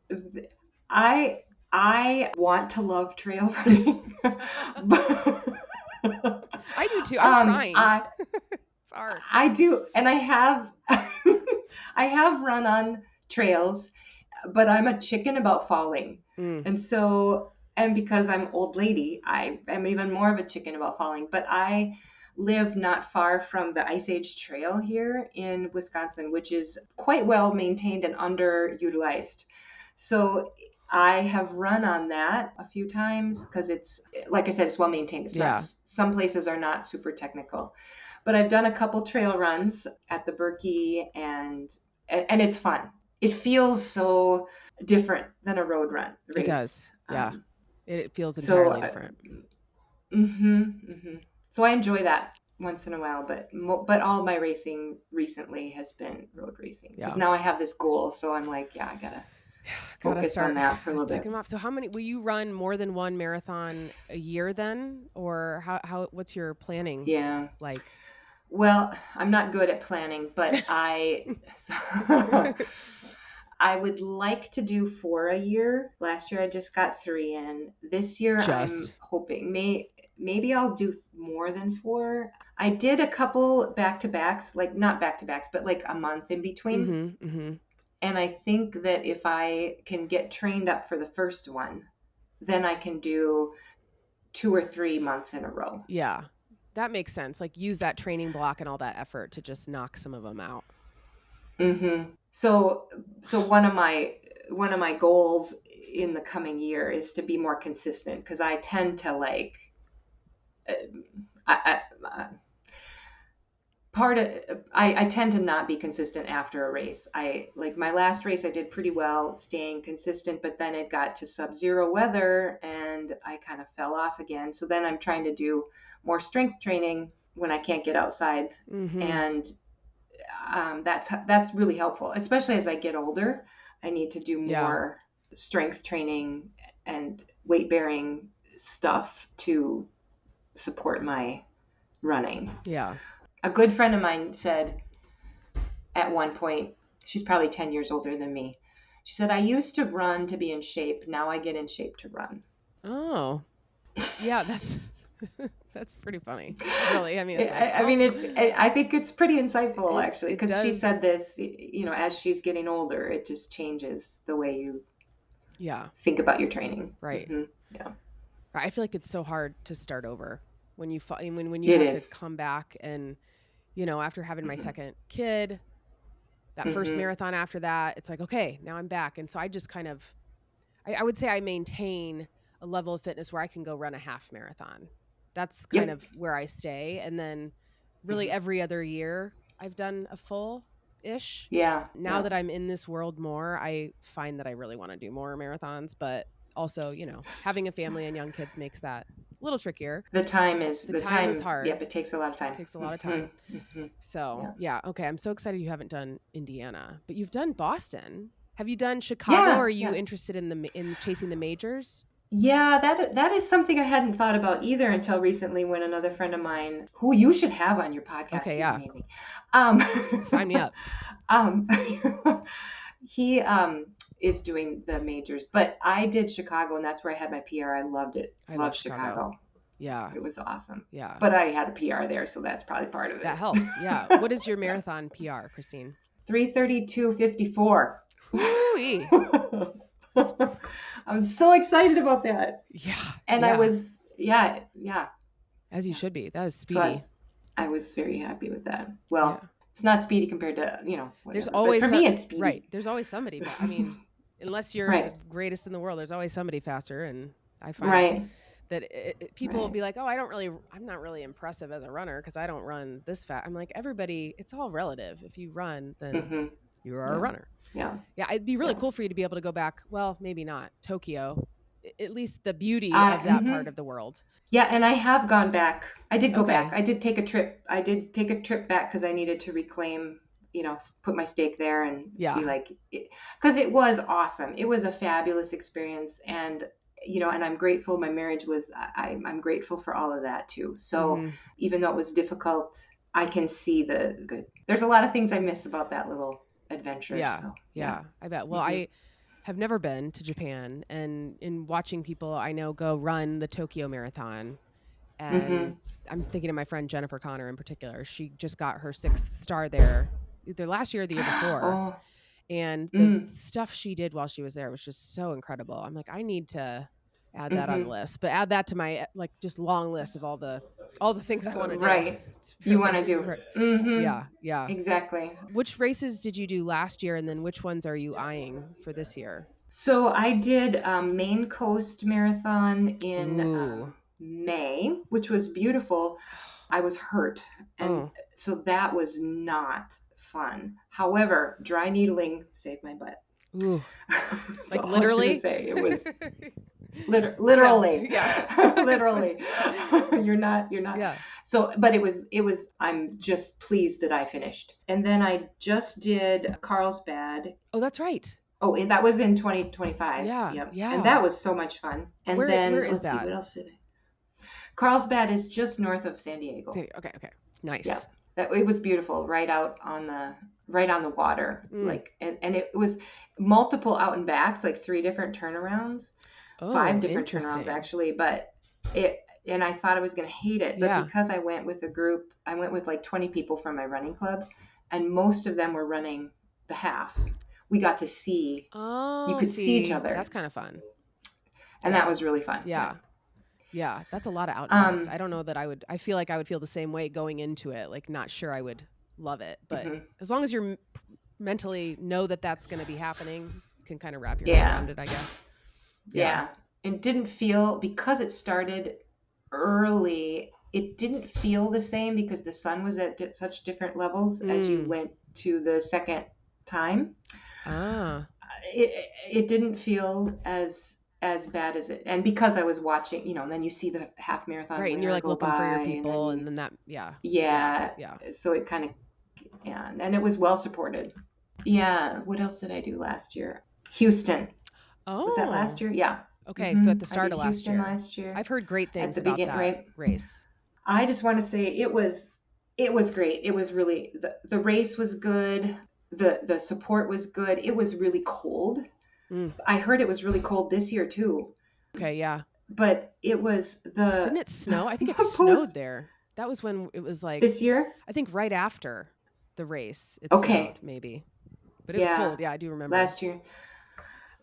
I want to love trail running. I do too. I'm trying. It's hard. I do. And I have, I have run on trails, but I'm a chicken about falling. And so, and because I'm old lady, I am even more of a chicken about falling. But I live not far from the Ice Age Trail here in Wisconsin, which is quite well maintained and underutilized. So I have run on that a few times because it's, like I said, it's well maintained. It's not, some places are not super technical, but I've done a couple trail runs at the Berkey and it's fun. It feels so different than a road run race. It does. Yeah. It feels entirely different. So I enjoy that once in a while, but all my racing recently has been road racing because now I have this goal. So I'm like, I gotta focus on that for a little bit. So how many, will you run more than one marathon a year then? Or how what's your planning like? Well, I'm not good at planning, but I would like to do 4 a year. Last year I just got 3 in. This year I'm hoping maybe I'll do more than 4. I did a couple back-to-backs, like not back-to-backs, but like a month in between. And I think that if I can get trained up for the first one, then I can do 2 or 3 months in a row. Yeah. That makes sense. Like use that training block and all that effort to just knock some of them out. So one of my goals in the coming year is to be more consistent because I tend to like I tend to not be consistent after a race. I like my last race I did pretty well staying consistent, but then it got to sub-zero weather and I kind of fell off again. So then I'm trying to do more strength training when I can't get outside. And that's really helpful, especially as I get older. I need to do more strength training and weight bearing stuff to support my running. Yeah. A good friend of mine said at one point, she's probably 10 years older than me. She said, I used to run to be in shape. Now I get in shape to run. Oh, yeah. That's pretty funny. Really. I mean, I think it's pretty insightful actually, because she said this, as she's getting older, it just changes the way you think about your training. Right. Yeah. I feel like it's so hard to start over when you have to come back and, after having my second kid, that first marathon after that, it's like, okay, now I'm back. And so I just kind of, I would say I maintain a level of fitness where I can go run a half marathon. That's kind of where I stay. And then really every other year I've done a full-ish. Yeah. Now that I'm in this world more, I find that I really want to do more marathons, but also, having a family and young kids makes that a little trickier. The time is hard. Yep, it takes a lot of time. So, okay. I'm so excited you haven't done Indiana, but you've done Boston. Have you done Chicago? Or are you interested in chasing the majors? Yeah, that is something I hadn't thought about either until recently when another friend of mine, who you should have on your podcast, he's amazing. Sign me up. He is doing the majors, but I did Chicago and that's where I had my PR. I loved it. I love Chicago. Yeah. It was awesome. Yeah. But I had a PR there, so that's probably part of it. That helps. Yeah. What is your marathon PR, Christine? 3:32:54. Woo-wee. I'm so excited about that. Yeah. And I was, as you should be. That is speedy. So I was very happy with that. Well, it's not speedy compared to, whatever. There's always, but for me, it's speedy. Right. There's always somebody. But, I mean, unless you're the greatest in the world, there's always somebody faster. And I find that people will be like, oh, I'm not really impressive as a runner because I don't run this fast. I'm like, everybody, it's all relative. If you run, then you are a runner. Yeah. Yeah. It'd be really cool for you to be able to go back. Well, maybe not Tokyo, at least the beauty of that part of the world. Yeah. And I have gone back. I did go back. I did take a trip. Back because I needed to reclaim, put my stake there and be like, because it was awesome. It was a fabulous experience. And, and I'm grateful. My marriage was, I'm grateful for all of that too. So even though it was difficult, I can see the good. There's a lot of things I miss about that little adventure. Yeah, I bet. Well, I have never been to Japan, and in watching people I know go run the Tokyo Marathon, and I'm thinking of my friend Jennifer Connor in particular. She just got her 6th star there either last year or the year before. And the stuff she did while she was there was just so incredible. I'm like, I need to add that on the list, but add that to my like just long list of all the things I want to do. Right. It's You really- want to do. right. Mm-hmm. Yeah. Exactly. Which races did you do last year, and then which ones are you eyeing for this year? So I did Maine Coast Marathon in Ooh. May, which was beautiful. I was hurt, and so that was not fun. However, dry needling saved my butt. Ooh. That's Like all I was literally? gonna say. It was literally. Yeah. Literally. You're not. Yeah. So, but it was, I'm just pleased that I finished. And then I just did Carlsbad. Oh, that's right. Oh, and that was in 2025. Yeah. Yep. Yeah. And that was so much fun. And where then is let's that? see, what else did I? Carlsbad is just north of San Diego. Okay. Nice. Yeah. It was beautiful, right on the water. Like, and it was multiple out and backs, like 3 different turnarounds. 5 different turnarounds actually, but and I thought I was going to hate it, but because I went with a group, I went with like 20 people from my running club, and most of them were running the half. We got to see, you could see each other. That's kind of fun. And that was really fun. Yeah. That's a lot of out and backs. I don't know that I feel like I would feel the same way going into it, like not sure I would love it, but as long as you're mentally know that that's going to be happening, you can kind of wrap your head around it, I guess. Yeah. It didn't feel, because it started early, it didn't feel the same because the sun was at such different levels as you went to the second time. It didn't feel as bad as it, and because I was watching, and then you see the half marathon, right, and you're like looking for your people, and then that, so it kind of, and it was well supported. What else did I do last year? Houston. Was that last year? Yeah. Okay, so at the start of last year. I've heard great things about that race. I just want to say it was great. It was really, the race was good. The support was good. It was really cold. I heard it was really cold this year too. Okay, yeah. But it was didn't it snow? I think it snowed there. That was when it was like this year? I think right after the race it snowed maybe. But it was cold. Yeah, I do remember. Last year.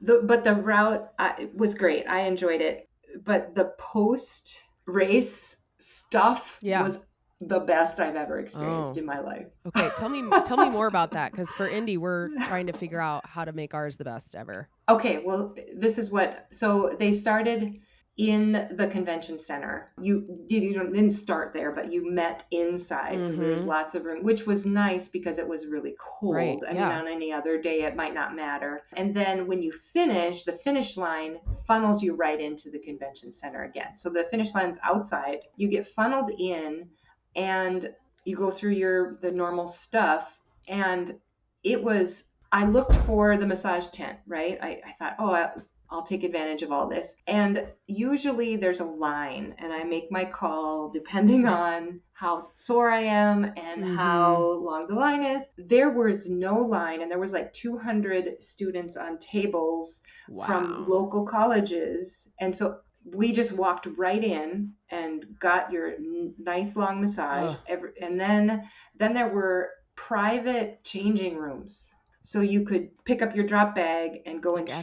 But the route was great. I enjoyed it. But the post-race stuff was the best I've ever experienced in my life. Okay, tell me more about that, because for Indy, we're trying to figure out how to make ours the best ever. Okay, well, this is so they started in the convention center. You didn't start there, but you met inside. So there's lots of room, which was nice because it was really cold. Right, I mean, on any other day, it might not matter. And then when you finish, the finish line funnels you right into the convention center again. So the finish line's outside. You get funneled in and you go through the normal stuff. And I looked for the massage tent, right? I thought, I'll take advantage of all this. And usually there's a line, and I make my call depending on how sore I am and how long the line is. There was no line, and there was like 200 students on tables from local colleges. And so we just walked right in and got your nice long massage. And then there were private changing rooms. So you could pick up your drop bag and go and change.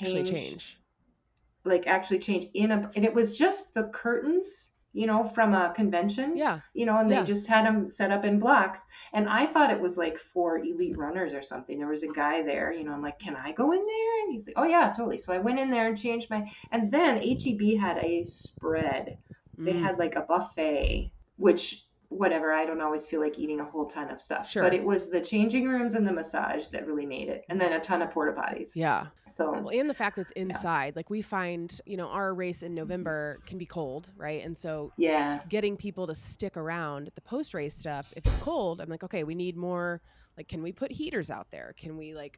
Actually change and it was just the curtains, from a convention. And they just had them set up in blocks. And I thought it was like for elite runners or something. There was a guy there, I'm like, can I go in there? And he's like, oh yeah, totally. So I went in there and changed and then HEB had a spread. They had like a buffet, which whatever, I don't always feel like eating a whole ton of stuff. Sure. But it was the changing rooms and the massage that really made it. And then a ton of porta potties. Yeah. So, and the fact that it's inside, like we find, our race in November can be cold, right? And so getting people to stick around the post-race stuff, if it's cold, I'm like, okay, we need more. Like, can we put heaters out there? Can we I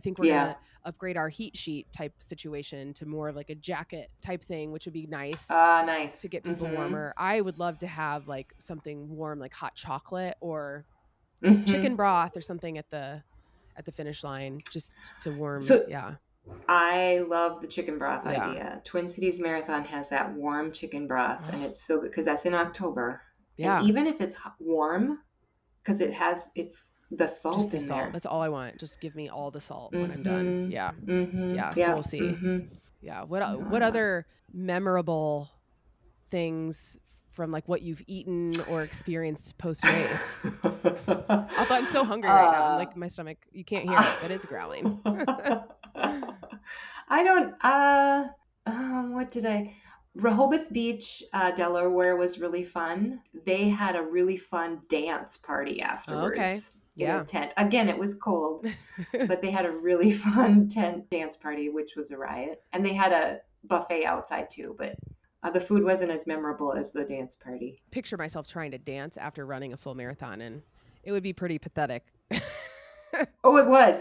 think we're going to upgrade our heat sheet type situation to more of like a jacket type thing, which would be nice. Nice. To get people warmer. I would love to have like something warm, like hot chocolate or chicken broth or something at the finish line just to warm. I love the chicken broth idea. Twin Cities Marathon has that warm chicken broth and it's so good because that's in October. Yeah. And even if it's warm, because it's the salt just the in salt. there. That's all I want. Just give me all the salt when I'm done. Yeah. Yeah. So we'll see. Yeah. What other memorable things from like what you've eaten or experienced post race? Although I'm so hungry right now. I'm like, my stomach, you can't hear it, but it's growling. I don't, what did Rehoboth Beach, Delaware was really fun. They had a really fun dance party afterwards. Okay. In a tent. Again, it was cold, but they had a really fun tent dance party, which was a riot. And they had a buffet outside too, but the food wasn't as memorable as the dance party. Picture myself trying to dance after running a full marathon, and it would be pretty pathetic. Oh, it was,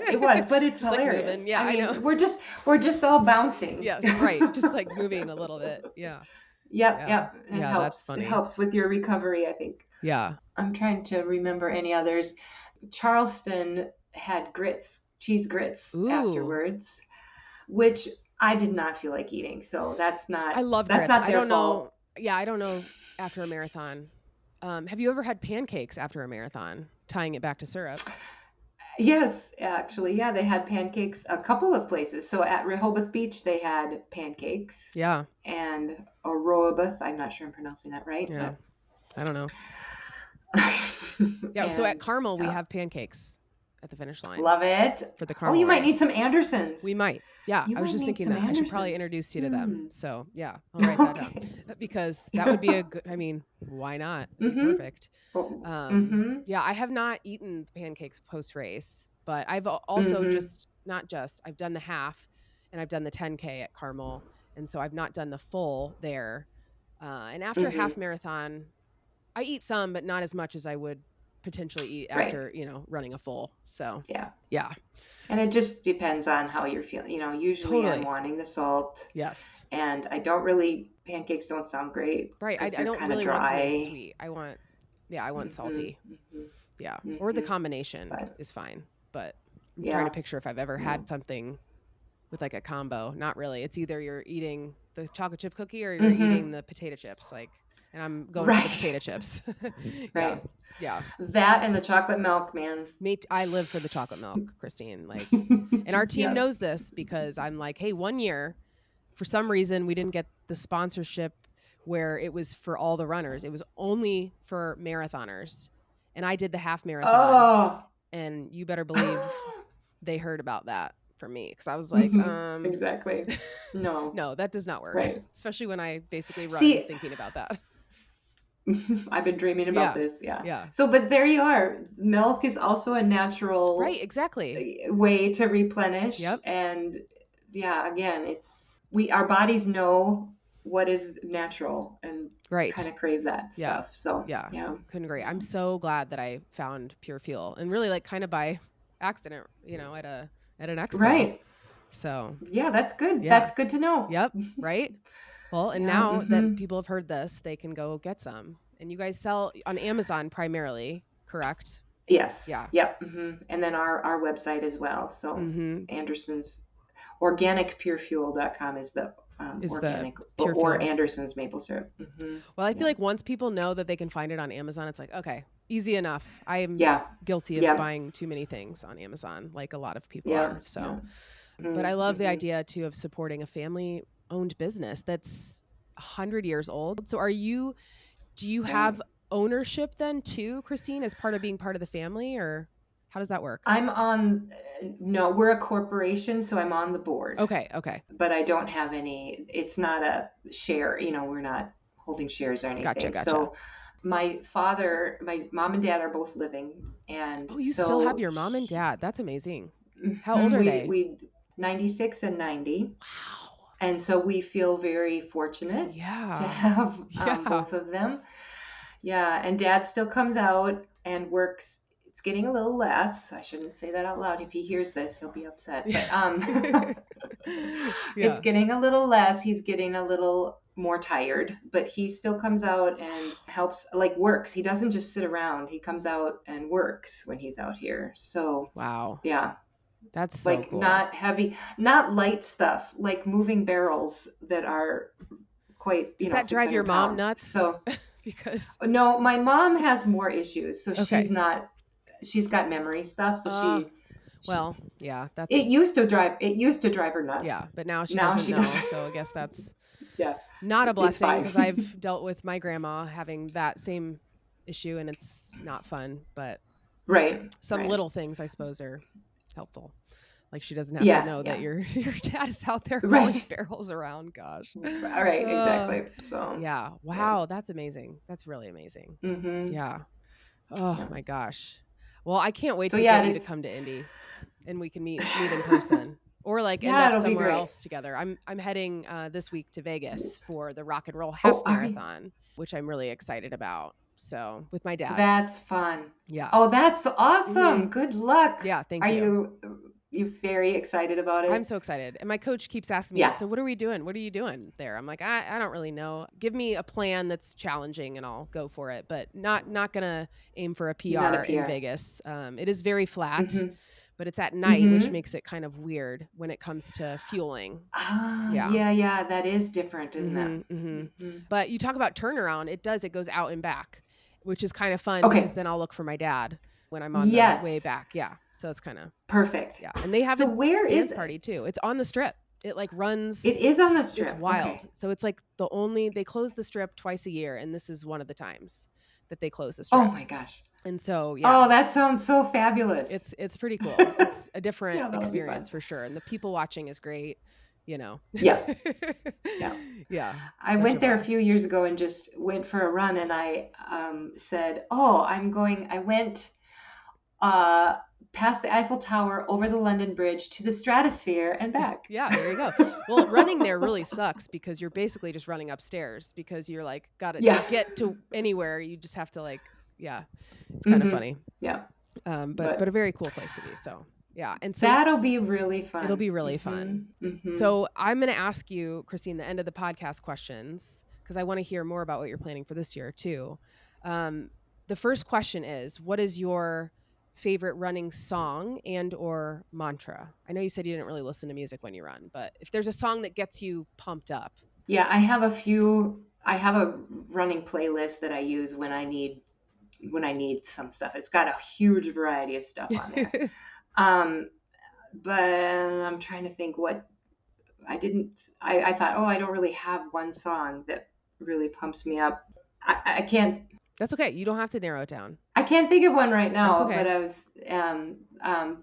but it's hilarious. Like yeah, I know. We're just all bouncing. Yes, right. Just like moving a little bit. Yeah. Yep. It helps. That's funny. It helps with your recovery, I think. Yeah. I'm trying to remember any others. Charleston had cheese grits afterwards, which I did not feel like eating. So that's not. I love that's grits. not their I don't fault. know. Yeah, I don't know. After a marathon, have you ever had pancakes after a marathon? Tying it back to syrup. Yes, actually, yeah, they had pancakes a couple of places. So at Rehoboth Beach, they had pancakes. Yeah. And Rehoboth, I'm not sure I'm pronouncing that right. Yeah. But... I don't know. Yeah. So at Carmel, we have pancakes at the finish line. Love it. For the Carmel you might race. need some Andersons. We might. Yeah. I was just thinking that. I should probably introduce you to them. So yeah, I'll write that down because that would be a good, why not? Perfect. Yeah. I have not eaten pancakes post race, but I've also I've done the half and I've done the 10K at Carmel. And so I've not done the full there. And after a half marathon, I eat some, but not as much as I would potentially eat after, running a full. So yeah. And it just depends on how you're feeling. Usually I'm wanting the salt. Yes. And pancakes don't sound great. Right. I don't really want something sweet. I want salty. Yeah. Or the combination is fine. But I'm trying to picture if I've ever had something with like a combo. Not really. It's either you're eating the chocolate chip cookie or you're eating the potato chips. And I'm going for the potato chips. Right. Yeah. That and the chocolate milk, man. I live for the chocolate milk, Christine. And our team knows this because I'm like, hey, one year, for some reason, we didn't get the sponsorship where it was for all the runners. It was only for marathoners. And I did the half marathon. Oh. And you better believe they heard about that from me because I was like, exactly. No, that does not work. Right. Especially when I basically run thinking about that. I've been dreaming about this. Yeah. So, but there you are. Milk is also a natural way to replenish. Yep. And again, our bodies know what is natural and kind of crave that stuff. So yeah. Couldn't agree. I'm so glad that I found Pure Fuel and really kind of by accident, at an expo. Right. So yeah, that's good. Yeah. That's good to know. Yep. Right. Well, and now that people have heard this, they can go get some. And you guys sell on Amazon primarily, correct? Yes. Yeah. Yep. And then our website as well. So Anderson's organicpurefuel.com is the organic or Anderson's maple syrup. Well, I feel like once people know that they can find it on Amazon, it's like, okay, easy enough. I am guilty of buying too many things on Amazon, like a lot of people are. So, but I love the idea too of supporting a family-owned business that's 100 years old. So do you have ownership then too, Christine, as part of being part of the family, or how does that work? No, we're a corporation, so I'm on the board. Okay. But I don't have it's not a share, we're not holding shares or anything. Gotcha. So my mom and dad are both living. And you still have your mom and dad. That's amazing. How old are they? We 96 and 90. Wow. And so we feel very fortunate to have both of them. Yeah. And dad still comes out and works. It's getting a little less. I shouldn't say that out loud. If he hears this, he'll be upset. But it's getting a little less. He's getting a little more tired, but he still comes out and helps, works. He doesn't just sit around. He comes out and works when he's out here. So wow. Yeah. That's so cool. Not heavy, not light stuff, like moving barrels that are quite, Does that drive your mom nuts? So because no, my mom has more issues. So she's got memory stuff. So Well, yeah, It used to drive her nuts. Yeah, but now she Now doesn't she know. doesn't. So I guess that's Yeah, not a it's blessing fine. because I've dealt with my grandma having that same issue and it's not fun, but Right. some little things I suppose are helpful. Like she doesn't have to know that your dad is out there hauling barrels around. Gosh. All right. Exactly. So yeah. Wow. That's amazing. That's really amazing. Mm-hmm. Yeah. Oh my gosh. Well, I can't wait So to get you to come to Indy and we can meet in person or like end up somewhere else together. I'm heading this week to Vegas for the Rock and Roll Half Marathon, which I'm really excited about. So with my dad. That's fun. Yeah. Oh, that's awesome. Mm-hmm. Good luck. Yeah. Thank you. Are you very excited about it? I'm so excited. And my coach keeps asking me, so what are we doing? What are you doing there? I'm like, I don't really know. Give me a plan that's challenging and I'll go for it, but not going to aim for a PR in Vegas. It is very flat, but it's at night, which makes it kind of weird when it comes to fueling. Yeah. That is different, isn't it? Mm-hmm. But you talk about turnaround. It goes out and back, which is kind of fun because then I'll look for my dad when I'm on the way back. Yeah. So it's kind of perfect. Yeah. And they have a dance party too. It's on the strip. It like runs. It is on the strip. It's wild. Okay. So it's like they close the strip twice a year. And this is one of the times that they close the strip. Oh my gosh. And so, yeah. Oh, that sounds so fabulous. It's pretty cool. It's a different experience for sure. And the people watching is great. Yeah. Yeah. I went there a few years ago and just went for a run and I said, I went past the Eiffel Tower, over the London Bridge to the Stratosphere and back. Yeah, there you go. Well, running there really sucks because you're basically just running upstairs because you're like, to get to anywhere. You just have to it's kind of funny. Yeah. But a very cool place to be. So. Yeah. And so that'll be really fun. It'll be really fun. Mm-hmm. So I'm going to ask you, Christine, the end of the podcast questions, because I want to hear more about what you're planning for this year too. The first question is, what is your favorite running song and or mantra? I know you said you didn't really listen to music when you run, but if there's a song that gets you pumped up. Yeah, I have a few. I have a running playlist that I use when I need some stuff. It's got a huge variety of stuff on there. But I'm trying to think what I thought, I don't really have one song that really pumps me up. I can't. That's okay. You don't have to narrow it down. I can't think of one right now, okay. But I was,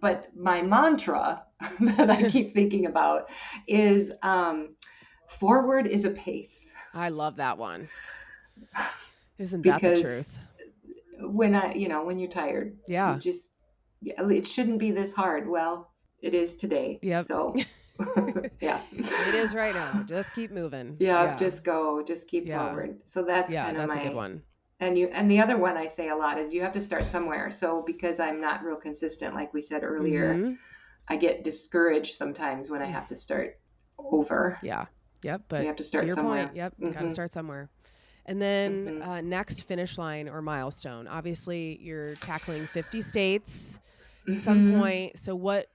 but my mantra that I keep thinking about is, forward is a pace. I love that one. Isn't that the truth? When you're tired, yeah, it shouldn't be this hard. Well, it is today. Yep. So, yeah, it is right now. Just keep moving. Yeah. Just keep forward. So that's kind of that's a good one. And the other one I say a lot is you have to start somewhere. So because I'm not real consistent, like we said earlier, I get discouraged sometimes when I have to start over. Yeah. Yep. But so you have to start somewhere. Point, yep. Got to start somewhere. And then next finish line or milestone. Obviously, you're tackling 50 states at some point. So what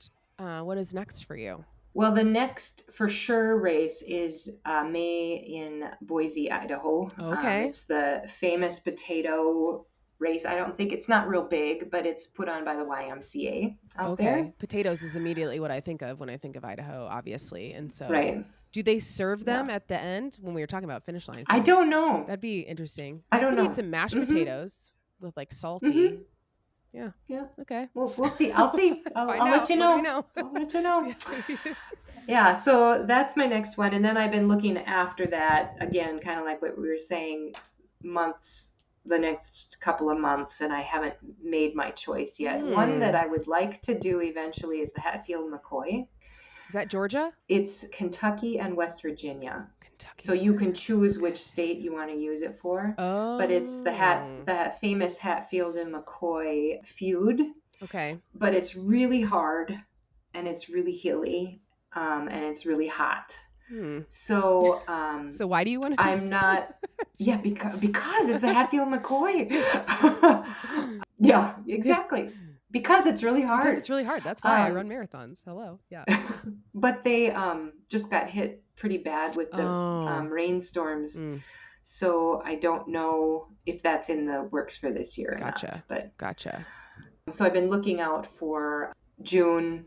is next for you? Well, the next for sure race is May in Boise, Idaho. Okay. It's the famous potato race. It's not real big, but it's put on by the YMCA out there. Potatoes is immediately what I think of when I think of Idaho, obviously. And so right. Do they serve them at the end when we were talking about finish line? I don't know. That'd be interesting. I don't know. Eat some mashed potatoes with like salty. Yeah. Yeah. Okay. Well, we'll see. I'll see. I'll let you know. I'll let you know. Yeah. So that's my next one. And then I've been looking after that again, kind of like what we were saying, the next couple of months, and I haven't made my choice yet. One that I would like to do eventually is the Hatfield-McCoy. Is that Georgia? It's Kentucky and West Virginia. So you can choose which state you want to use it for. Oh. But it's the famous Hatfield and McCoy feud. Okay. But it's really hard and it's really hilly and it's really hot. So so why do you want to do this? Yeah, because it's the Hatfield-McCoy. Yeah, exactly. Because it's really hard. That's why I run marathons. Hello. Yeah. But they just got hit pretty bad with the rainstorms. So I don't know if that's in the works for this year or not. But Gotcha. So I've been looking out for June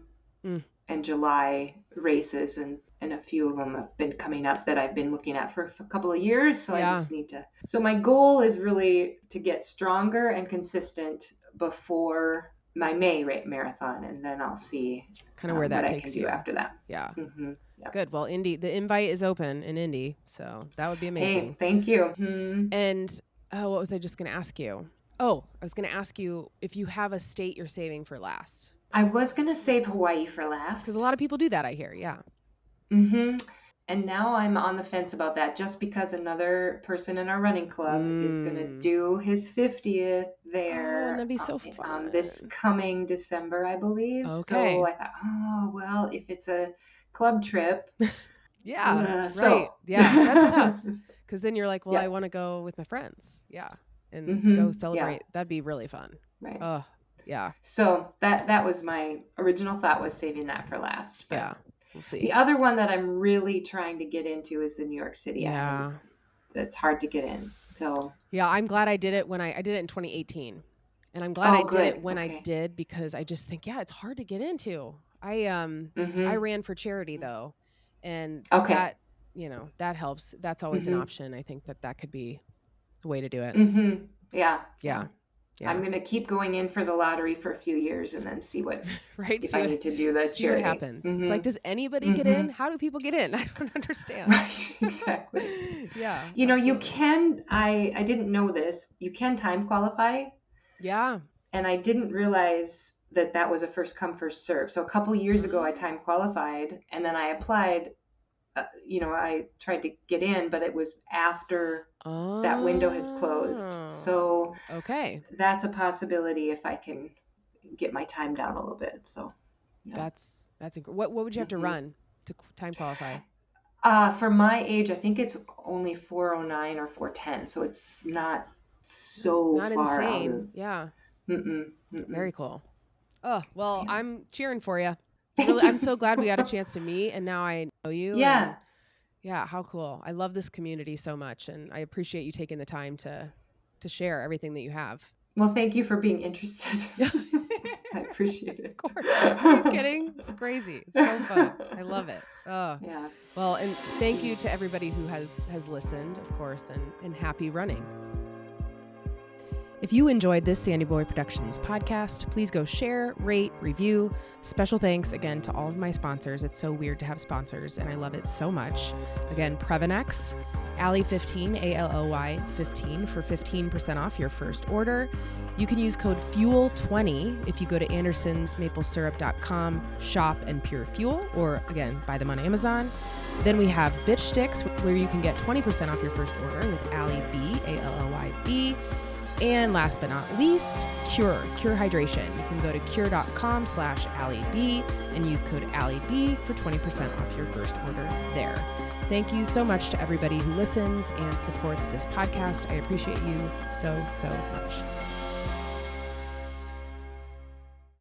and July races, and a few of them have been coming up that I've been looking at for a couple of years. So I just need to. So my goal is really to get stronger and consistent before my May marathon, and then I'll see kind of where that takes you after that. Yeah. Yep. Good. Well, Indy, the invite is open in Indy, so that would be amazing. Hey, thank you. And what was I just going to ask you? Oh, I was going to ask you if you have a state you're saving for last. I was going to save Hawaii for last. Because a lot of people do that, I hear. Yeah. And now I'm on the fence about that, just because another person in our running club is going to do his 50th there. Oh, that'd be so fun. This coming December, I believe. Okay. So I thought, oh, well, if it's a club trip. Yeah, right. Yeah, that's tough. Because then you're like, well, I want to go with my friends. Yeah. And go celebrate. Yeah. That'd be really fun. Right. Oh, yeah. So that was my original thought, was saving that for last. But yeah. We'll see. The other one that I'm really trying to get into is the New York City. Yeah. That's hard to get in. So yeah, I'm glad I did it when I did it in 2018. And I'm glad I did it when I did, because I just think, it's hard to get into. I ran for charity though. And that, that helps. That's always an option. I think that could be the way to do it. Yeah. I'm going to keep going in for the lottery for a few years and then see what, if I need to do the see charity. What happens. It's like, does anybody get in? How do people get in? I don't understand. Right, exactly. Yeah. You can, I didn't know this, you can time qualify. Yeah. And I didn't realize that was a first come, first serve. So a couple years ago, I time qualified, and then I applied. I tried to get in, but it was after that window had closed. So that's a possibility if I can get my time down a little bit. So that's what would you have to run to time qualify? For my age, I think it's only 4:09 or 4:10. So it's not so not far insane. Out of... Yeah. Very cool. Oh, well, I'm cheering for you. I'm so glad we got a chance to meet, and now I know you. Yeah. Yeah. How cool. I love this community so much, and I appreciate you taking the time to share everything that you have. Well, thank you for being interested. I appreciate it. Of course. Are you kidding? It's crazy. It's so fun. I love it. Oh. Yeah. Well, and thank you to everybody who has listened, of course, and happy running. If you enjoyed this Sandy Boy Productions podcast, please go share, rate, review. Special thanks again to all of my sponsors. It's so weird to have sponsors, and I love it so much. Again, Previnex, Ally15, ALLY15 for 15% off your first order. You can use code FUEL20 if you go to andersonsmaplesyrup.com, shop and pure fuel, or again, buy them on Amazon. Then we have Bitch Sticks, where you can get 20% off your first order with Ally B, ALLYB. And last but not least, Cure Hydration. You can go to cure.com/AllieB and use code AllieB for 20% off your first order there. Thank you so much to everybody who listens and supports this podcast. I appreciate you so, so much.